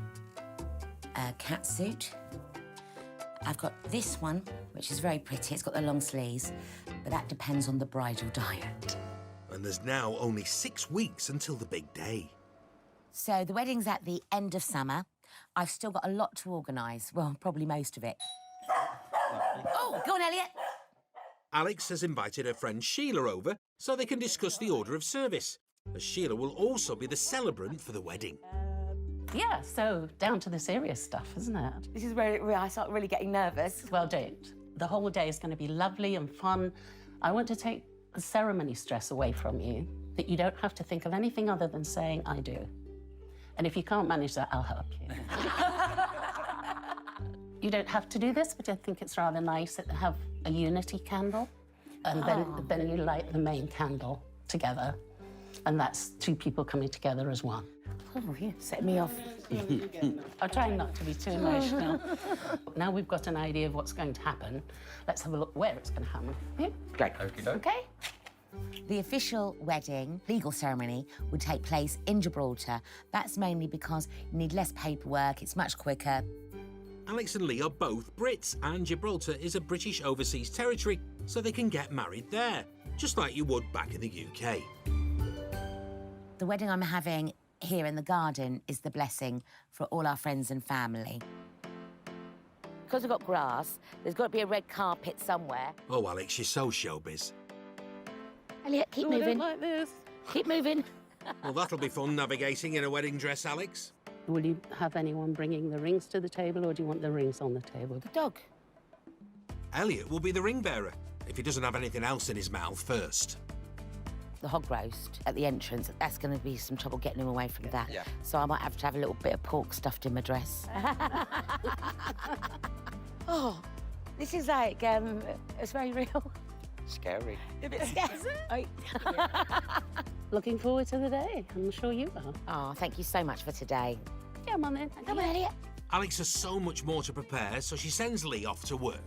A catsuit. I've got this one, which is very pretty. It's got the long sleeves, but that depends on the bridal diet. And there's now only 6 weeks until the big day. So the wedding's at the end of summer. I've still got a lot to organise. Well, probably most of it. Oh, go on, Elliot. Alex has invited her friend Sheila over so they can discuss the order of service, as Sheila will also be the celebrant for the wedding. Yeah, so down to the serious stuff, isn't it? This is where I start really getting nervous. Well, don't. The whole day is going to be lovely and fun. I want to take the ceremony stress away from you, that you don't have to think of anything other than saying, I do. And if you can't manage that, I'll help you. You don't have to do this, but I think it's rather nice to have a unity candle. And then you light the main candle together. And that's two people coming together as one. Oh, yeah, set me off. I'm trying not to be too emotional. Now we've got an idea of what's going to happen. Let's have a look where it's going to happen. Yeah? Great. Okay. The official wedding, legal ceremony, would take place in Gibraltar. That's mainly because you need less paperwork, it's much quicker. Alex and Lee are both Brits, and Gibraltar is a British overseas territory, so they can get married there, just like you would back in the UK. The wedding I'm having here in the garden is the blessing for all our friends and family. Because we've got grass, there's got to be a red carpet somewhere. Oh, Alex, you're so showbiz. Elliot, keep moving. I don't like this. Keep moving. Well, that'll be fun navigating in a wedding dress, Alex. Will you have anyone bringing the rings to the table, or do you want the rings on the table? The dog. Elliot will be the ring bearer, if he doesn't have anything else in his mouth first. The hog roast at the entrance, that's going to be some trouble getting him away from that. Yeah. So I might have to have a little bit of pork stuffed in my dress. Oh, this is like, it's very real. Scary. A bit scary. Looking forward to the day. I'm sure you are. Oh, thank you so much for today. Come on then. Come on, Elliot. Alex has so much more to prepare, so she sends Lee off to work.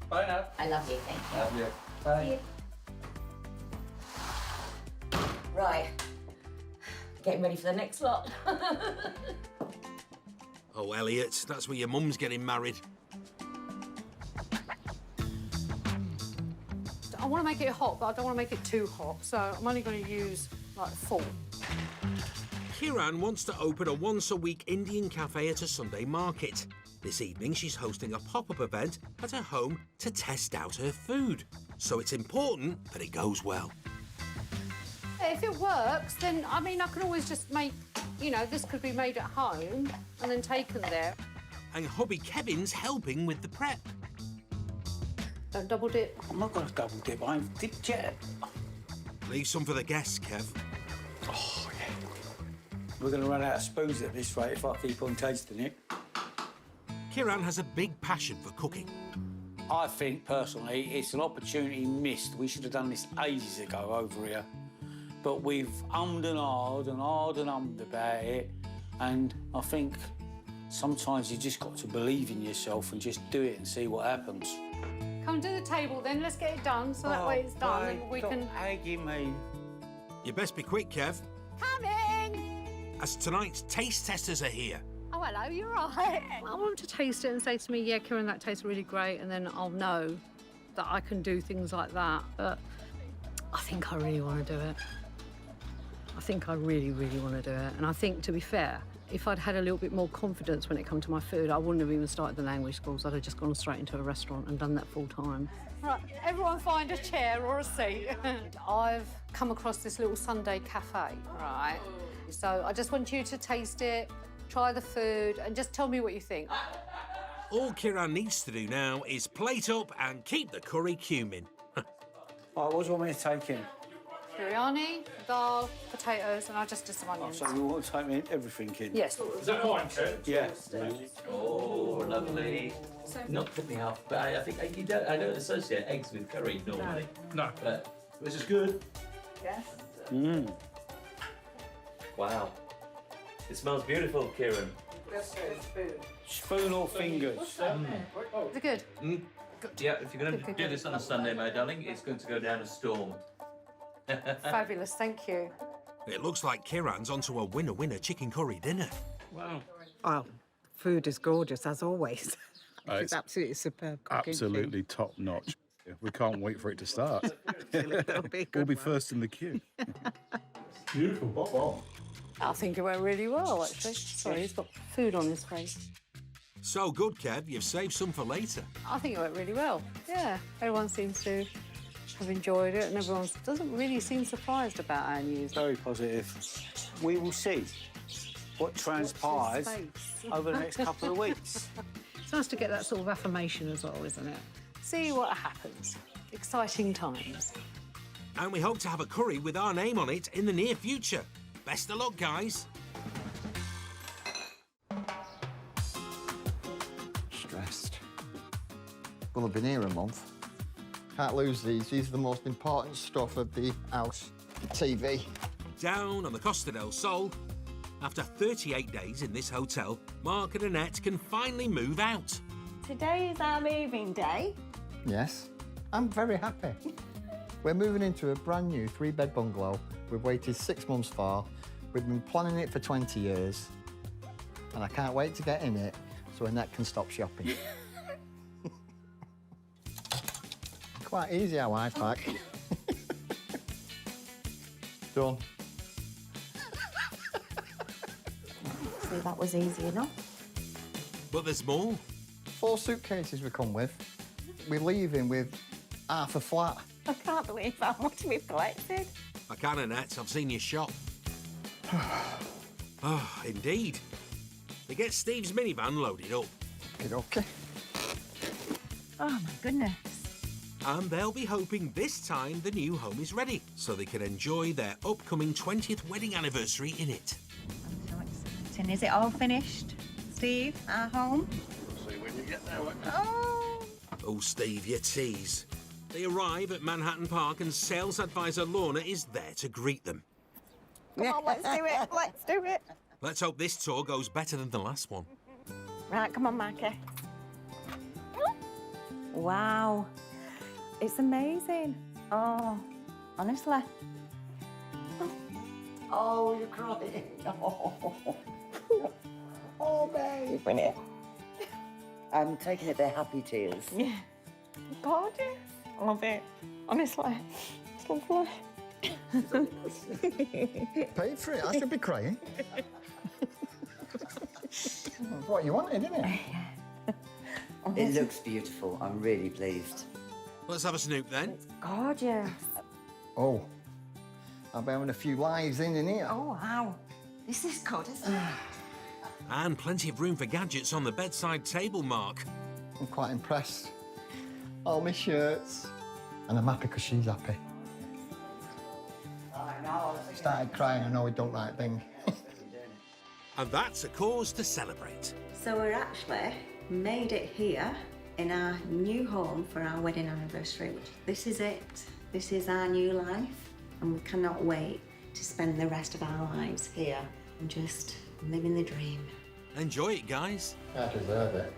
Bye now. I love you, thank you. Love you. Bye. Right. Getting ready for the next lot. Oh, Elliot, that's where your mum's getting married. I want to make it hot, but I don't want to make it too hot, so I'm only going to use, like, 4. Kiran wants to open a once-a-week Indian cafe at a Sunday market. This evening, she's hosting a pop-up event at her home to test out her food. So it's important that it goes well. If it works, then, I mean, I can always just make, you know, this could be made at home and then taken there. And hubby Kevin's helping with the prep. Don't double dip. I'm not going to double dip. I've dipped yet. Leave some for the guests, Kev. Oh, yeah. We're going to run out of spoons at this rate if I keep on tasting it. Kiran has a big passion for cooking. I think, personally, it's an opportunity missed. We should have done this ages ago over here. But we've ummed and ummed about it. And I think sometimes you just got to believe in yourself and just do it and see what happens. Come to the table, then. Let's get it done, so that way it's done and we can... Egging me. You best be quick, Kev, Coming! as tonight's taste testers are here. Oh, hello, you're right. I want them to taste it and say to me, yeah, Kieran, that tastes really great, and then I'll know that I can do things like that. But I think I really want to do it. I think I really, really want to do it. And I think, to be fair, if I'd had a little bit more confidence when it come to my food, I wouldn't have even started the language schools. I'd have just gone straight into a restaurant and done that full time. Right, everyone find a chair or a seat. I've come across this little Sunday cafe, right? So I just want you to taste it, try the food, and just tell me what you think. All Kiran needs to do now is plate up and keep the curry cumin. Right, what do you want me to take in? Biryani, dal, potatoes, and I just did some onions. So you want to take me everything in? Yes. Is that fine, Ted? Yeah. Oh, lovely. Not put me off, but I think I don't associate eggs with curry normally. No. But this is good. Yes. Mmm. Wow. It smells beautiful, Kieran. Spoon or fingers? Is it good? Mm. Yeah, if you're going to do this on a Sunday, my darling, it's going to go down a storm. Fabulous, thank you. It looks like Kiran's onto a winner-winner chicken curry dinner. Wow. Oh, food is gorgeous, as always. It's It's absolutely superb cooking. absolutely top notch. We can't wait for it to start. We'll be first in the queue. Beautiful. I think it went really well, actually. Sorry, he's got food on his face. So good, Kev, you've saved some for later. I think it went really well. Yeah, everyone seems to have enjoyed it, and everyone doesn't really seem surprised about our news. Very positive. We will see what transpires over the next couple of weeks. It's nice to get that sort of affirmation as well, isn't it? See what happens. Exciting times. And we hope to have a curry with our name on it in the near future. Best of luck, guys. Stressed. Well, I've been here a month. Can't lose these. These are the most important stuff of the house. The TV. Down on the Costa del Sol, after 38 days in this hotel, Mark and Annette can finally move out. Today is our moving day. Yes, I'm very happy. We're moving into a brand new 3-bed bungalow. We've waited 6 months for. We've been planning it for 20 years. And I can't wait to get in it so Annette can stop shopping. Quite easy how I pack. Done. See, that was easy enough. But there's more. 4 suitcases we come with. We're leaving with half a flat. I can't believe how much we've collected. I can, Annette, I've seen you shop. Oh, indeed. They get Steve's minivan loaded up. Okay. Oh, my goodness. And they'll be hoping this time the new home is ready, so they can enjoy their upcoming 20th wedding anniversary in it. So exciting. Is it all finished, Steve? Our home? See when you get there. Oh. Oh, Steve, you tease. They arrive at Manhattan Park and sales advisor Lorna is there to greet them. Come on, let's do it. Let's do it. Let's hope this tour goes better than the last one. Right, come on, Marky. Wow. It's amazing. Oh, honestly. Oh, you're crying. Oh, babe. Bring it. I'm taking it they're happy tears. Yeah. Gorgeous. I love it. Honestly. It's lovely. Paid for it. I should be crying. That's what you wanted, isn't it? It looks beautiful. I'm really pleased. Let's have a snoop then. Gorgeous. Oh, I'll be having a few lives in here. Oh, wow. This is good, isn't it? And plenty of room for gadgets on the bedside table, Mark. I'm quite impressed. All my shirts. And I'm happy because she's happy. Started crying, I know we don't like thing. And that's a cause to celebrate. So we're actually made it here in our new home for our wedding anniversary. This is it. This is our new life. And we cannot wait to spend the rest of our lives here and just living the dream. Enjoy it, guys. I deserve it.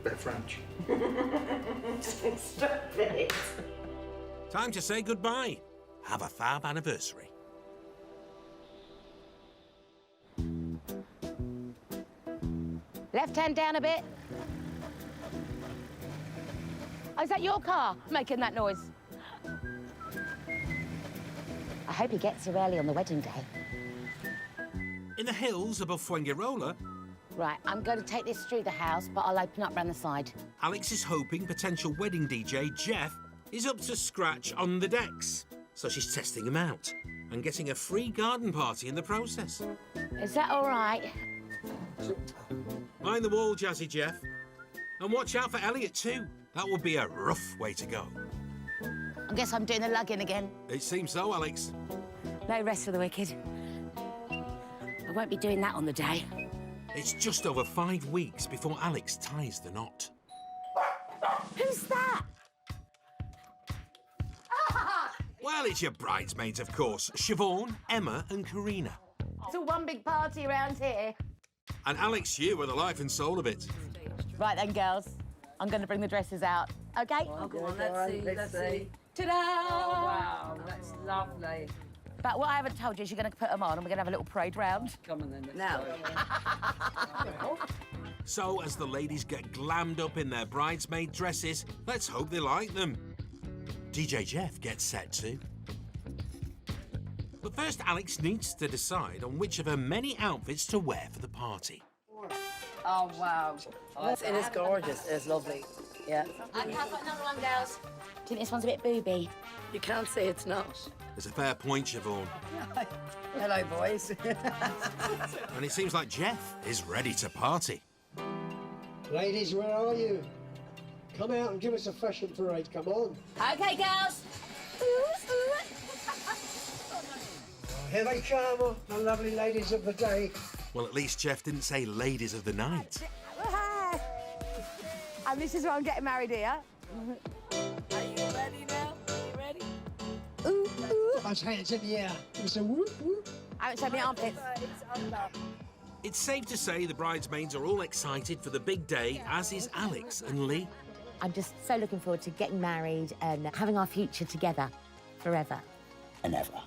Bit of French. Stop it. Time to say goodbye. Have a fab anniversary. Left hand down a bit. Oh, is that your car making that noise? I hope he gets here early on the wedding day. In the hills above Fuengirola, Right, I'm going to take this through the house, but I'll open up round the side. Alex is hoping potential wedding DJ Jeff is up to scratch on the decks. So she's testing him out and getting a free garden party in the process. Is that all right? Mind the wall, Jazzy Jeff. And watch out for Elliot too. That would be a rough way to go. I guess I'm doing the lugging again. It seems so, Alex. No rest for the wicked. I won't be doing that on the day. It's just over 5 weeks before Alex ties the knot. Who's that? Well, it's your bridesmaids, of course. Siobhan, Emma and Karina. It's all one big party around here. And Alex, you were the life and soul of it. Right then, girls. I'm going to bring the dresses out, OK? Oh, go on, let's see. Ta-da! Oh, wow, that's lovely. But what I haven't told you is you're going to put them on and we're going to have a little parade round. Come on then. Now. So, as the ladies get glammed up in their bridesmaid dresses, let's hope they like them. DJ Jeff gets set too. But first, Alex needs to decide on which of her many outfits to wear for the party. Oh, wow. It is gorgeous. It's lovely. Yeah. I've got another one, girls. Do you think this one's a bit booby? You can't say it's not. There's a fair point, Siobhan. Hello, boys. And it seems like Jeff is ready to party. Ladies, where are you? Come out and give us a fashion parade, come on. OK, girls. Here they come, the lovely ladies of the day. Well, at least Jeff didn't say ladies of the night. And this is where I'm getting married here. Are you ready now? Are you ready? Ooh, ooh. Both hands in the air. It's a whoop, whoop. I haven't shown me armpits. It's safe to say the bridesmaids are all excited for the big day, as is Alex and Lee. I'm just so looking forward to getting married and having our future together forever. And ever.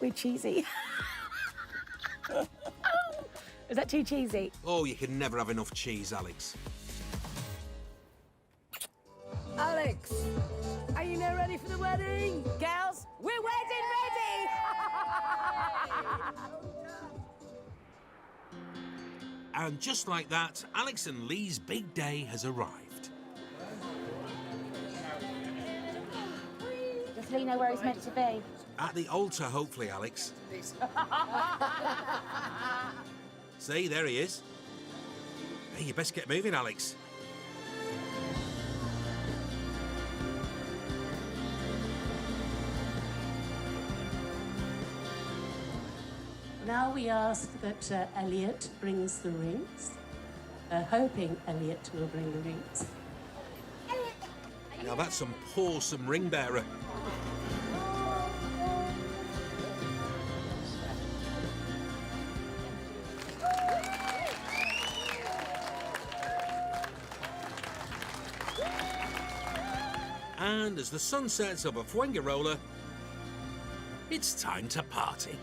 We're cheesy. Is that too cheesy? Oh, you can never have enough cheese, Alex. Alex, are you now ready for the wedding? Girls, we're wedding ready! And just like that, Alex and Lee's big day has arrived. Does Lee know where he's meant to be? At the altar, hopefully, Alex. See, there he is. Hey, you best get moving, Alex. Now we ask that Elliot brings the rings. Hoping Elliot will bring the rings. Now that's some pawsome ring bearer. And as the sun sets over Fuengirola, it's time to party.